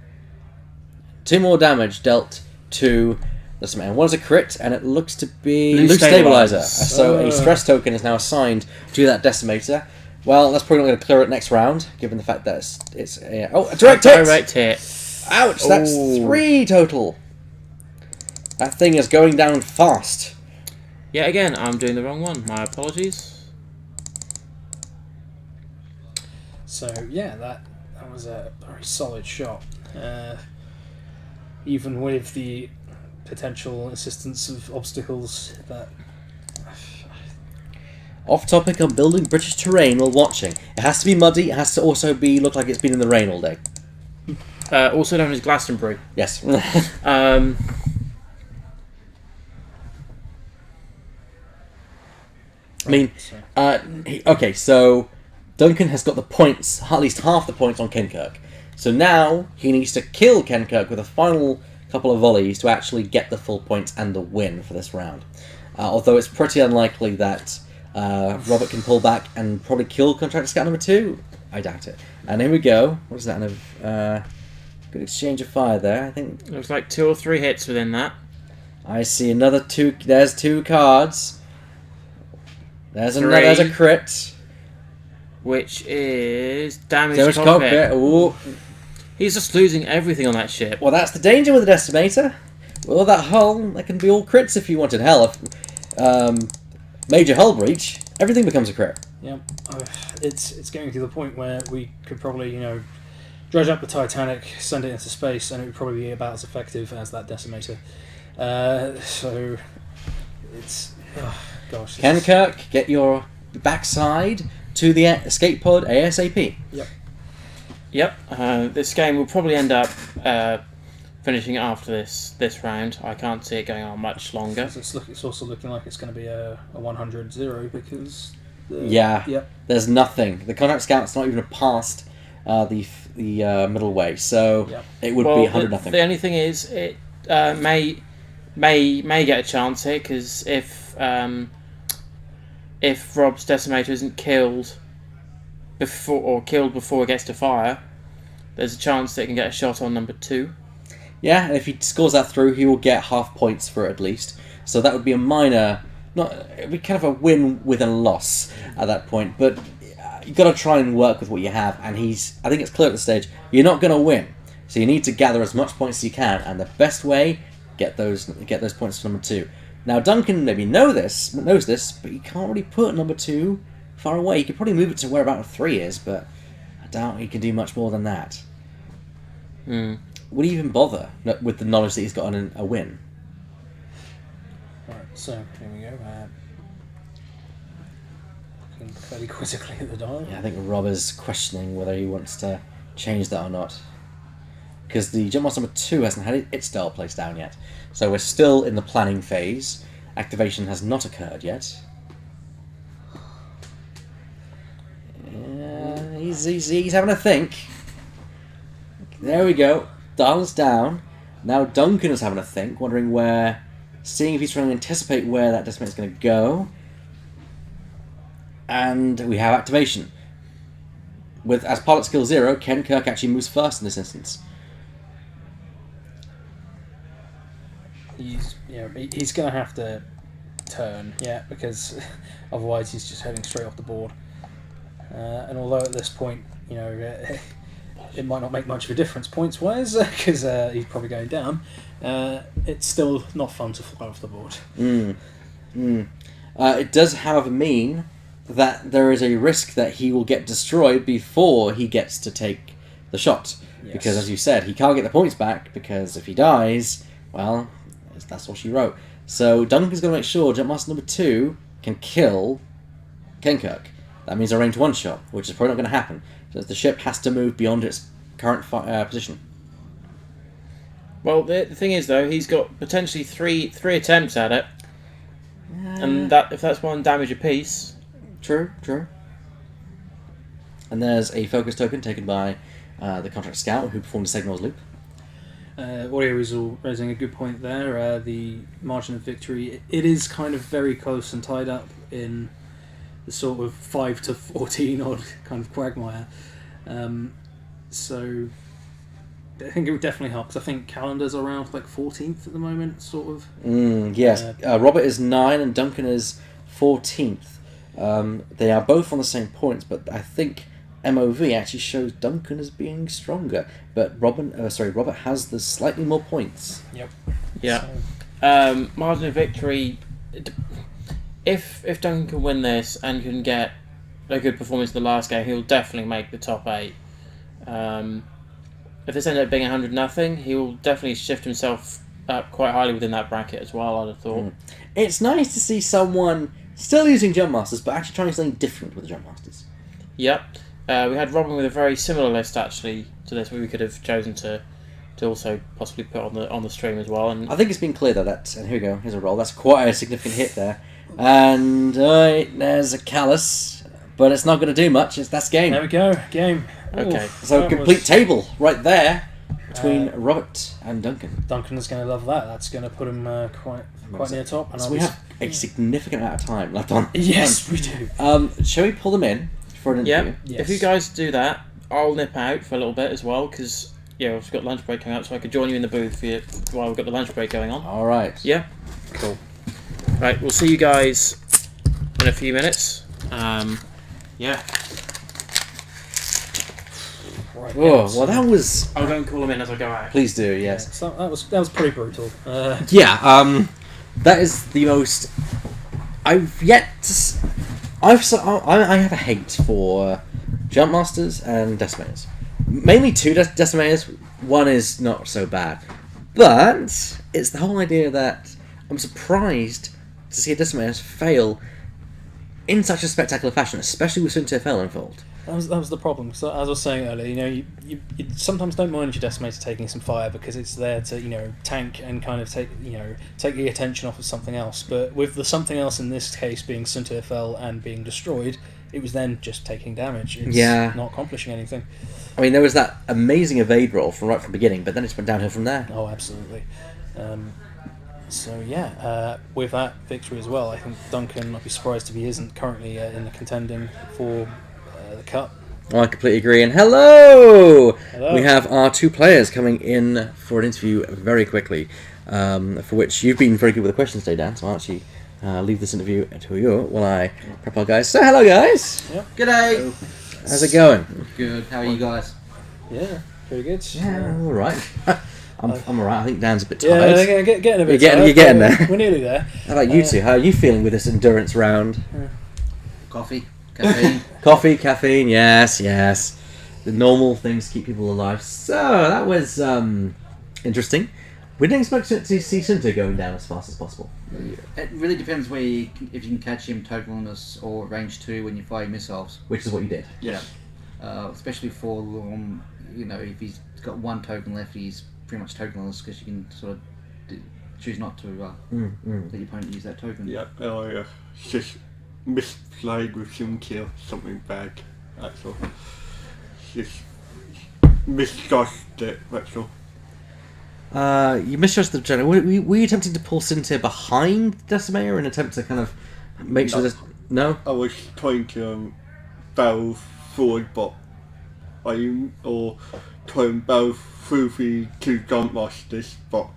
2 more damage dealt to this man. One is a crit, and it looks to be loose stabilizer. So a stress token is now assigned to that decimator. Well, that's probably not going to clear it next round, given the fact that it's a direct hit. Direct hit. Ouch! That's 3 total. That thing is going down fast. Yeah, again, I'm doing the wrong one. My apologies. So yeah, that was a very solid shot. Even with the potential assistance of obstacles that... Off topic on building British terrain while watching. It has to be muddy, it has to also look like it's been in the rain all day. Also known as Glastonbury. Yes. I mean, okay, so Duncan has got the points, at least half the points on Kenkirk. So now he needs to kill Kenkirk with a final couple of volleys to actually get the full points and the win for this round. Although it's pretty unlikely that Robert can pull back and probably kill Contractor Scout number 2. I doubt it. And here we go. What is that? Good exchange of fire there, I think. Looks like 2 or 3 hits within that. I see another 2. There's 2 cards. There's 3. another. There's a crit. Which is damage Cockpit. cockpit. Ooh. He's just losing everything on that ship. Well, that's the danger with the Decimator. Well, that hull, that can be all crits if you wanted. Hell, if major hull breach, everything becomes a crit. Yeah, it's getting to the point where we could probably, dredge up the Titanic, send it into space, and it would probably be about as effective as that Decimator. So it's gosh. Kenkirk, get your backside to the escape pod ASAP. Yep. This game will probably end up finishing after this round. I can't see it going on much longer. It's also looking like it's going to be a 100-0 because... There's nothing. The Contract Scout's not even past the middle way, so it would be 100-0. The only thing is, it may get a chance here, because if Rob's Decimator isn't killed before it gets to fire, there's a chance that it can get a shot on number 2. Yeah, and if he scores that through, he will get half points for it at least. So that would be a minor, it'd be kind of a win with a loss at that point. But you got to try and work with what you have. And I think it's clear at this stage, you're not going to win. So you need to gather as much points as you can, and the best way, get those points for number 2. Now Duncan maybe knows this, but you can't really put number 2 far away. You could probably move it to where about 3 is, but I doubt he can do much more than that. Would he even bother with the knowledge that he's got a win? Right, so here we go. Looking fairly quizzically at the dial. Yeah, I think Rob is questioning whether he wants to change that or not. Because the Jump Monster number 2 hasn't had its dial placed down yet. So we're still in the planning phase. Activation has not occurred yet. Yeah, he's having a think. There we go. Dial's down. Now Duncan is having a think, seeing if he's trying to anticipate where that decimator is going to go. And we have activation. As pilot skill 0, Kenkirk actually moves first in this instance. He's going to have to turn, because otherwise he's just heading straight off the board. And although at this point, it might not make much of a difference points-wise, because he's probably going down, it's still not fun to fly off the board. It does, however, mean that there is a risk that he will get destroyed before he gets to take the shot. Yes. Because, as you said, he can't get the points back, because if he dies, well, that's what she wrote. So Duncan's going to make sure Jumpmaster number 2 can kill Kenkirk. That means a range 1 shot, which is probably not going to happen. So the ship has to move beyond its current position. Well, the thing is, though, he's got potentially three attempts at it. And that if that's 1 damage apiece... True. And there's a focus token taken by the contract scout who performed a signals loop. Audio is all raising a good point there. The margin of victory, it is kind of very close and tied up in the sort of 5 to 14 odd kind of quagmire. So I think it would definitely help, because I think Calendar's around like 14th at the moment, sort of. Yes, Robert is 9 and Duncan is 14th. They are both on the same points, but I think MOV actually shows Duncan as being stronger, but Robert has the slightly more points. Yep. Yeah. So, Margin of victory. If Duncan can win this and can get a good performance in the last game, he'll definitely make the top 8. If this ends up being 100-0, he'll definitely shift himself up quite highly within that bracket as well, I'd have thought. It's nice to see someone still using Jump Masters, but actually trying something different with the Jump Masters. Yep. We had Robin with a very similar list actually to this, where we could have chosen to also possibly put on the stream as well. And I think it's been clear that and here we go, here's a roll. That's quite a significant hit there. And there's a callus, but it's not going to do much. That's game. there we go, game. Okay. Oof, So that complete was- table right there between Robert and Duncan. Duncan's going to love that. That's going to put him quite near top. And So we have a significant amount of time left on. Yes, we do. Shall we pull them in for an interview? yeah, Yes. if you guys do that, I'll nip out for a little bit as well, because I've got lunch break coming up, so I could join you in the booth for you while we've got the lunch break going on. All right. Yeah. Cool. Right, we'll see you guys in a few minutes. Yeah. Right, Oh, yes. well, that was. I'll go and call them in as I go out. Please do. Yes. So that was pretty brutal. Yeah. That is the most. I've yet to. I have a hate for Jump Masters and Decimators. Mainly 2 Decimators. 1 is not so bad, but it's the whole idea that I'm surprised to see a Decimators fail in such a spectacular fashion, especially with Sunter FL involved. That was the problem. So as I was saying earlier, you sometimes don't mind your decimator taking some fire because it's there to tank and kind of take the attention off of something else. But with the something else in this case being Sunter FL and being destroyed, it was then just taking damage. It's not accomplishing anything. I mean, there was that amazing evade roll from the beginning, but then it's went downhill from there. Oh, absolutely. With that victory as well, I think Duncan, I'd be surprised if he isn't currently in the contending for the cup. Oh, I completely agree. And hello! Hello. We have our 2 players coming in for an interview very quickly, for which you've been very good with the questions today, Dan, so I'll actually leave this interview to you while I prep our guys. So, hello, guys! Yep. G'day. How's it going? Good. How are you guys? Yeah, pretty good. Yeah, all right. I'm alright. I think Dan's a bit Yeah, tired. getting a bit You're tired, getting but there. We're nearly there. How about you two? How are you feeling with this endurance round? Coffee, caffeine. Coffee, caffeine, yes. The normal things to keep people alive. So, that was interesting. We didn't expect to see Sunter going down as fast as possible. It really depends if you can catch him totalness or range 2 when you fire missiles. Which is what you did. Yeah. Especially for if he's got 1 token left, he's pretty much tokenless because you can sort of choose not to let your opponent use that token. Yeah, I just misplayed with some kill, something bad, that's all. Just misjudged it, that's all. You misjudged the general. Were you attempting to pull Sunter behind Decimator in an attempt to kind of make sure No. that... No? I was trying to barrel forward, but or try and barrel through the 2 Jump Masters, but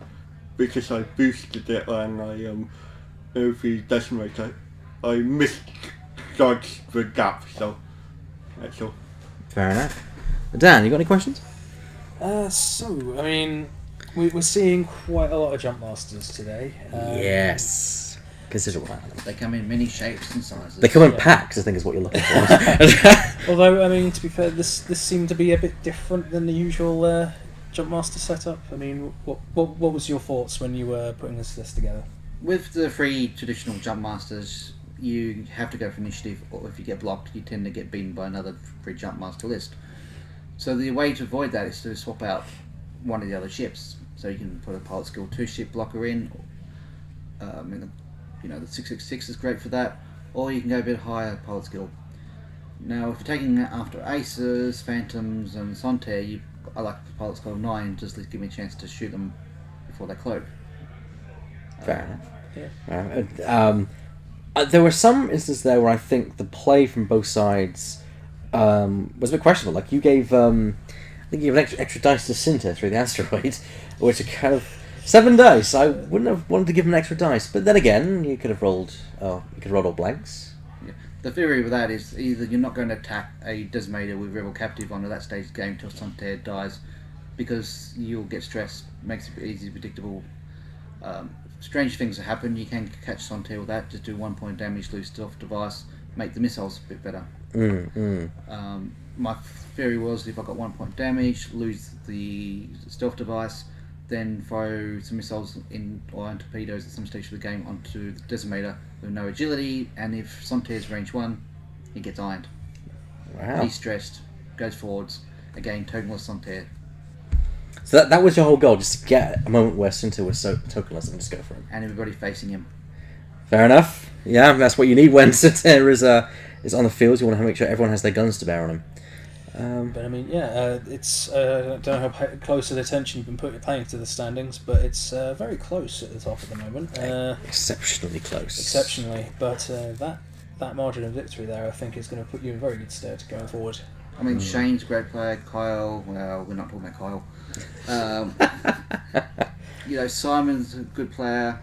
because I boosted it and I moved the Decimator, I misjudged the gap, so that's all. Fair enough. Dan, you got any questions? I mean, we're seeing quite a lot of Jump Masters today. Yes. Considerable. They come in many shapes and sizes. They come in packs, I think is what you're looking for. Although, I mean, to be fair, this seemed to be a bit different than the usual Jump Master setup. I mean, what was your thoughts when you were putting this list together? with the 3 traditional jump masters, you have to go for initiative, or if you get blocked, you tend to get beaten by another 3 jump master list. So the way to avoid that is to swap out one of the other ships. So you can put a pilot skill 2 ship blocker in. The 666 is great for that, or you can go a bit higher pilot skill. Now, if you're taking that after Aces, Phantoms, and Santerre, I like the pilot skill 9, just to give me a chance to shoot them before they cloak. Fair enough. There were some instances there where I think the play from both sides was a bit questionable. Like you gave, I think you gave an extra dice to Cinta through the asteroid, which are kind of 7 dice. I wouldn't have wanted to give him an extra dice, but then again, you could have rolled. Oh, you could have rolled all blanks. Yeah. The theory with that is either you're not going to attack a Decimator with Rebel Captive on that stage of the game until Santerre dies, because you'll get stressed, makes it easy, predictable. Strange things that happen. You can catch Santerre with that. Just do 1 point damage, lose stealth device, make the missiles a bit better. My theory was if I got 1 point damage, lose the stealth device, then throw some missiles in or torpedoes at some stage of the game onto the Decimator with no agility, and if Santerre's range 1, he gets ironed. Wow. He's stressed, goes forwards, again tokenless Santerre. So that was your whole goal, just to get a moment where Cinta was so tokenless and just go for him. And everybody facing him. Fair enough. Yeah, that's what you need when Cinta is on the field. You want to make sure everyone has their guns to bear on him. But I mean, it's I don't know how close of attention you've been paying to the standings, but it's very close at the top at the moment. Exceptionally close. Exceptionally, but that margin of victory there, I think, is going to put you in very good stead going forward. I mean, Shane's a great player. Kyle, well, we're not talking about Kyle. Simon's a good player.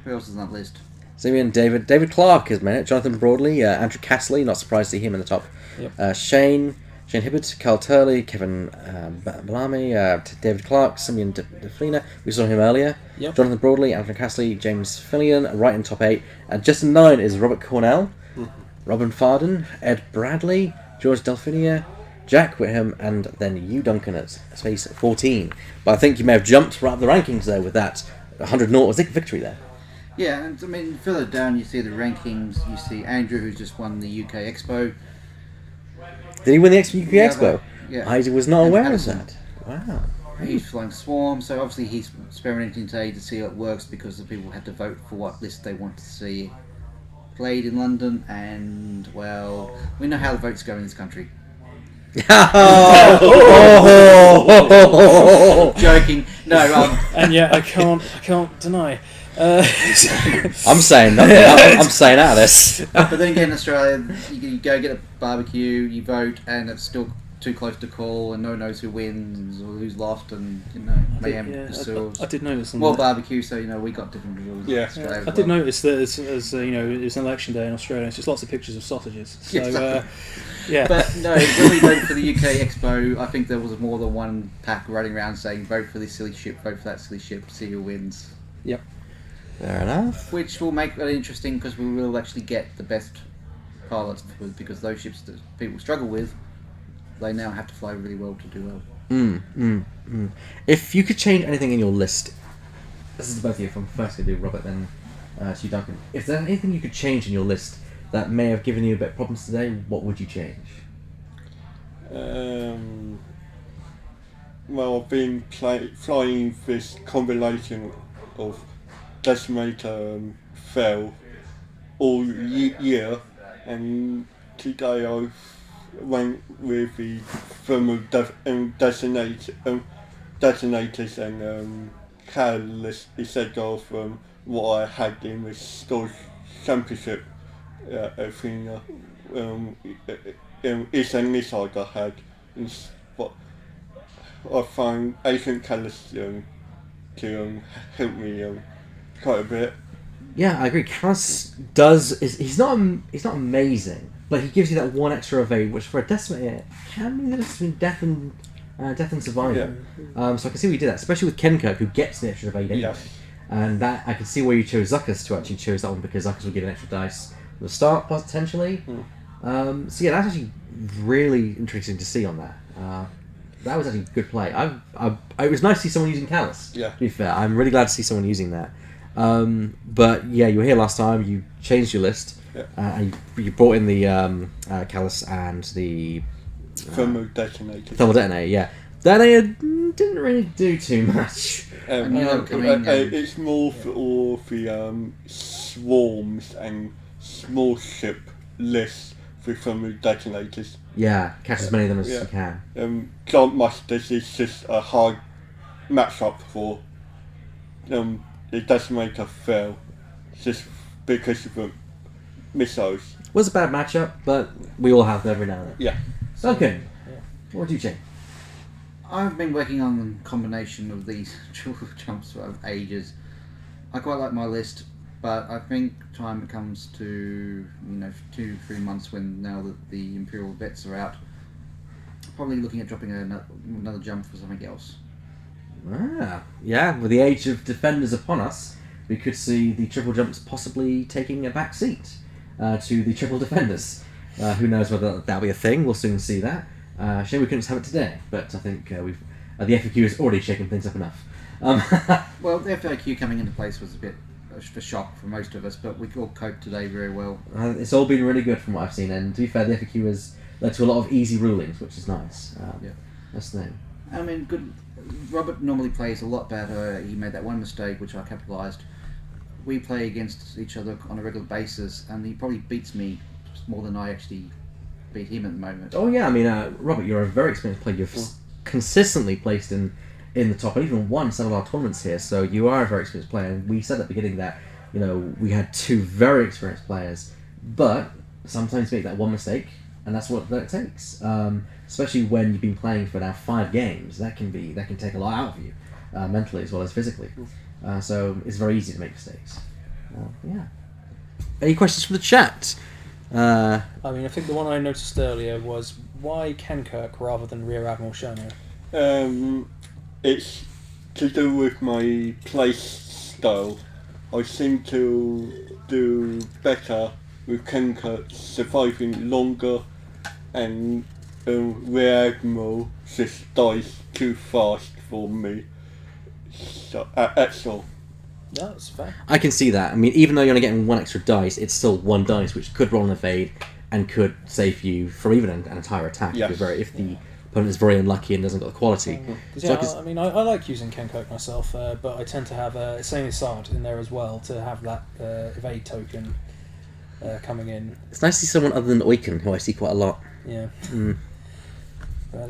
Who else is on that list? Simeon, David Clark has made it. Jonathan Broadley, Andrew Castley, not surprised to see him in the top. Yep. Shane Hibbert, Carl Turley, Kevin Bellamy, David Clark, Simeon Deflina, we saw him earlier. Yep. Jonathan Broadley, Andrew Castley, James Fillion, right in top 8. And just in 9 is Robert Cornell, Robin Farden, Ed Bradley, George Delphinia, Jack Whitham, and then you, Duncan, at space 14. But I think you may have jumped right up the rankings there with that 100 naught victory there. Yeah, and I mean, further down you see the rankings, you see Andrew, who's just won the UK Expo. Did he win the UK Expo? Yeah. I was not And aware Addison. of that. Wow. He's flying Swarm, so obviously he's experimenting today to see how it works, because the people had to vote for what list they want to see played in London, and, well, we know how the votes go in this country. Joking. No, And yet I can't deny. I'm saying nothing. I'm saying out of this. but then again, in Australia, you go get a barbecue, you vote, and it's still too close to call, and no one knows who wins or who's lost, and mayhem ensues. I did notice on Well, that. barbecue, so we got different rules. Yeah. in Australia as I did well. notice that as it's an election day in Australia. It's just lots of pictures of sausages. So Yeah, exactly. yeah. But no, when we voted for the UK Expo, I think there was more than one pack running around saying, vote for this silly ship, vote for that silly ship, see who wins. Yep. Fair enough. Which will make it interesting, because we will actually get the best pilots, because those ships that people struggle with, they now have to fly really well to do well. If you could change anything in your list, this is both of you. If I'm first going to do Robert, then to you, Duncan. If there's anything you could change in your list that may have given you a bit of problems today, what would you change? Well, I've been flying this combination of Decimator Fell all year, and today I went with the thermal detonators and catalyst instead of what I had in the store championship thing. It's a missile I had, but I found Agent Catalyst to help me quite a bit. Yeah, I agree. Callus he's not amazing, but he gives you that one extra evade, which for a decimator can be the difference between death and survival. Yeah. So I can see why you did that, especially with Kenkirk, who gets the extra evade anyway. Yes. And that I can see why you chose Zuckus to actually choose that one, because Zuckus will give an extra dice at the start potentially. So yeah, that's actually really interesting to see on that. That was actually a good play. It was nice to see someone using Callus. Yeah. To be fair, I'm really glad to see someone using that. But yeah, you were here last time. You changed your list. Yeah. And you brought in the Callus and the Thermal detonator. thermal detonator. Yeah, detonator didn't really do too much. And you know, coming in, It's more for the swarms and small ship lists for thermal detonators. Yeah, catch as many of them as you can. Giant Masters is just a hard match-up for the detonator fail just because of the missiles. Was a bad matchup, but we all have them every now and then. Yeah. Okay. What do you think? I've been working on a combination of these triple jumps for ages. I quite like my list, but I think time it comes to 2-3 months when now that the Imperial vets are out, probably looking at dropping another jump for something else. Yeah, with the age of defenders upon us, we could see the triple jumps possibly taking a back seat to the triple defenders. Who knows whether that'll be a thing? We'll soon see that. Shame we couldn't have it today, but I think we've the FAQ has already shaken things up enough. Well, the FAQ coming into place was a bit of a shock for most of us, but we all coped today very well. It's all been really good from what I've seen, and to be fair, the FAQ has led to a lot of easy rulings, which is nice. Yeah. That's the thing. I mean, good. Robert normally plays a lot better. He made that one mistake, which I capitalised. We play against each other on a regular basis, and he probably beats me more than I actually beat him at the moment. Oh yeah, I mean, Robert, you're a very experienced player. You've consistently placed in the top, and even won some of our tournaments here. So you are a very experienced player. And we said at the beginning that we had two very experienced players, but sometimes you make that one mistake, and that's what it takes. Especially when you've been playing for now 5 games, that can take a lot out of you, mentally as well as physically. So it's very easy to make mistakes. Yeah. Any questions from the chat? I mean, I think the one I noticed earlier was why Kankirk rather than Rear Admiral Shono? It's to do with my play style. I seem to do better with Kankirk surviving longer, and Rear Admiral just dies too fast for me. So that's all. No, that's fair. I can see that. I mean, even though you're only getting 1 extra dice, it's still 1 dice, which could roll an evade and could save you from even an entire attack Yes. if the opponent is very unlucky and doesn't got the quality. I mean, I like using Kankirk myself, but I tend to have a Sane Sard in there as well to have that evade token coming in. It's nice to see someone other than Oiken, who I see quite a lot. Yeah. But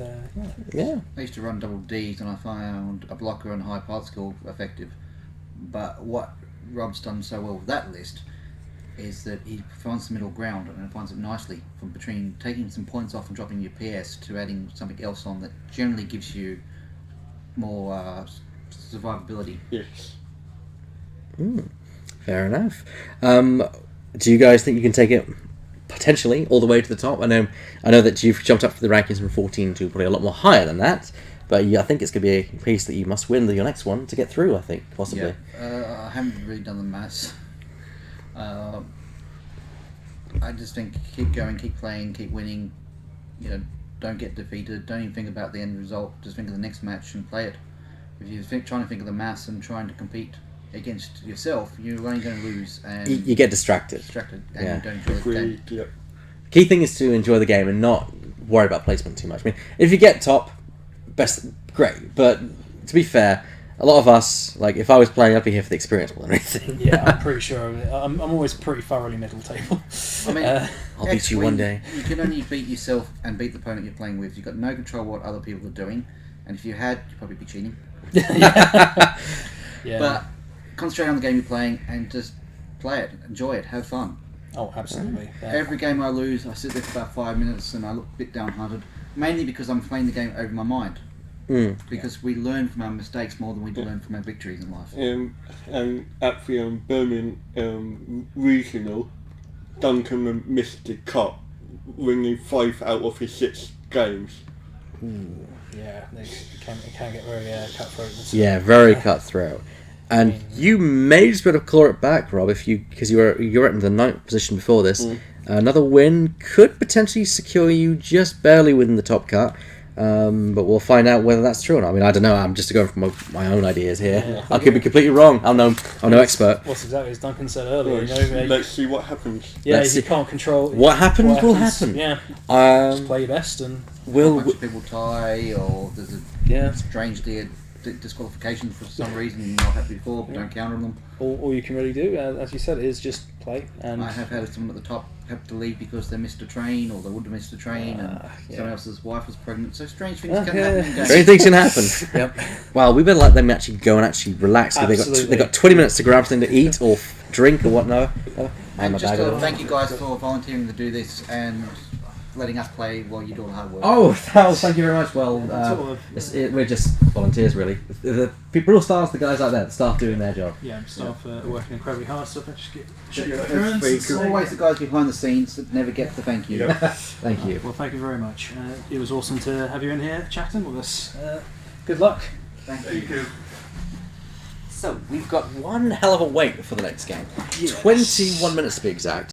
Yeah. I used to run double Ds, and I found a blocker and high particle effective. But what Rob's done so well with that list is that he finds the middle ground, and finds it nicely from between taking some points off and dropping your PS to adding something else on that generally gives you more survivability. Yes. Fair enough. Do you guys think you can take it potentially all the way to the top? I know that you've jumped up for the rankings from 14 to probably a lot more higher than that. But yeah, I think it's going to be a piece that you must win your next one to get through, I think, possibly. Yeah. I haven't really done the maths. I just think keep going, keep playing, keep winning. Don't get defeated. Don't even think about the end result. Just think of the next match and play it. If you're trying to think of the maths and trying to compete against yourself, you're only going to lose. And You get distracted. and you don't enjoy the game. Yep. Key thing is to enjoy the game and not worry about placement too much. I mean, if you get top, great. But to be fair, a lot of us, like if I was playing, I'd be here for the experience more than anything. yeah, I'm pretty sure. I'm always pretty thoroughly middle table. I mean, I'll beat you one day. You can only beat yourself and beat the opponent you're playing with. You've got no control what other people are doing, and if you had, you'd probably be cheating. Yeah. But concentrate on the game you're playing and just play it, enjoy it, have fun. Oh, absolutely. Yeah. Every game I lose, I sit there for about 5 minutes and I look a bit downhearted, mainly because I'm playing the game over my mind. Because we learn from our mistakes more than we learn from our victories in life. And at the Birmingham regional, Duncan missed the cut, winning 5 out of his 6 games. Yeah, it can get very cutthroat. Yeah, very cutthroat. And you may just be able to claw it back, Rob, because you were in the 9th position before this. Another win could potentially secure you just barely within the top cut. But we'll find out whether that's true or not. I mean, I don't know. I'm just going from my own ideas here. Yeah. I could be completely wrong. I'm no expert. What's exactly as Duncan said earlier. Let's see what happens. Yeah, Let's you see. can't control. What happens will happen. Yeah, just Um, play your best and A will bunch of people tie, or there's a yeah. strangely disqualification for some reason you've not had before, but don't count on them. All you can really do, as you said, is just play. And I have had someone at the top have to leave because they missed a train, or they would have missed a train, and someone else's wife was pregnant. So strange things can happen. In games. Strange things can happen. Yep. Well, we better let them actually go and actually relax. 'Cause Absolutely. they got 20 minutes to grab something to eat or drink or whatnot. And just thank you guys for volunteering to do this and letting us play while you do all the hard work. Oh, thank you very much. Well, sort of, we're just volunteers, really. The real stars, the guys like that, the staff doing their job. yeah, staff are working incredibly hard. So if I just get your It's appearance. always the guys behind the scenes that never get the thank you. Thank you. Well, thank you very much. It was awesome to have you in here chatting with us. Good luck. Thank you. So, we've got one hell of a wait for the next game. 21 minutes to be exact.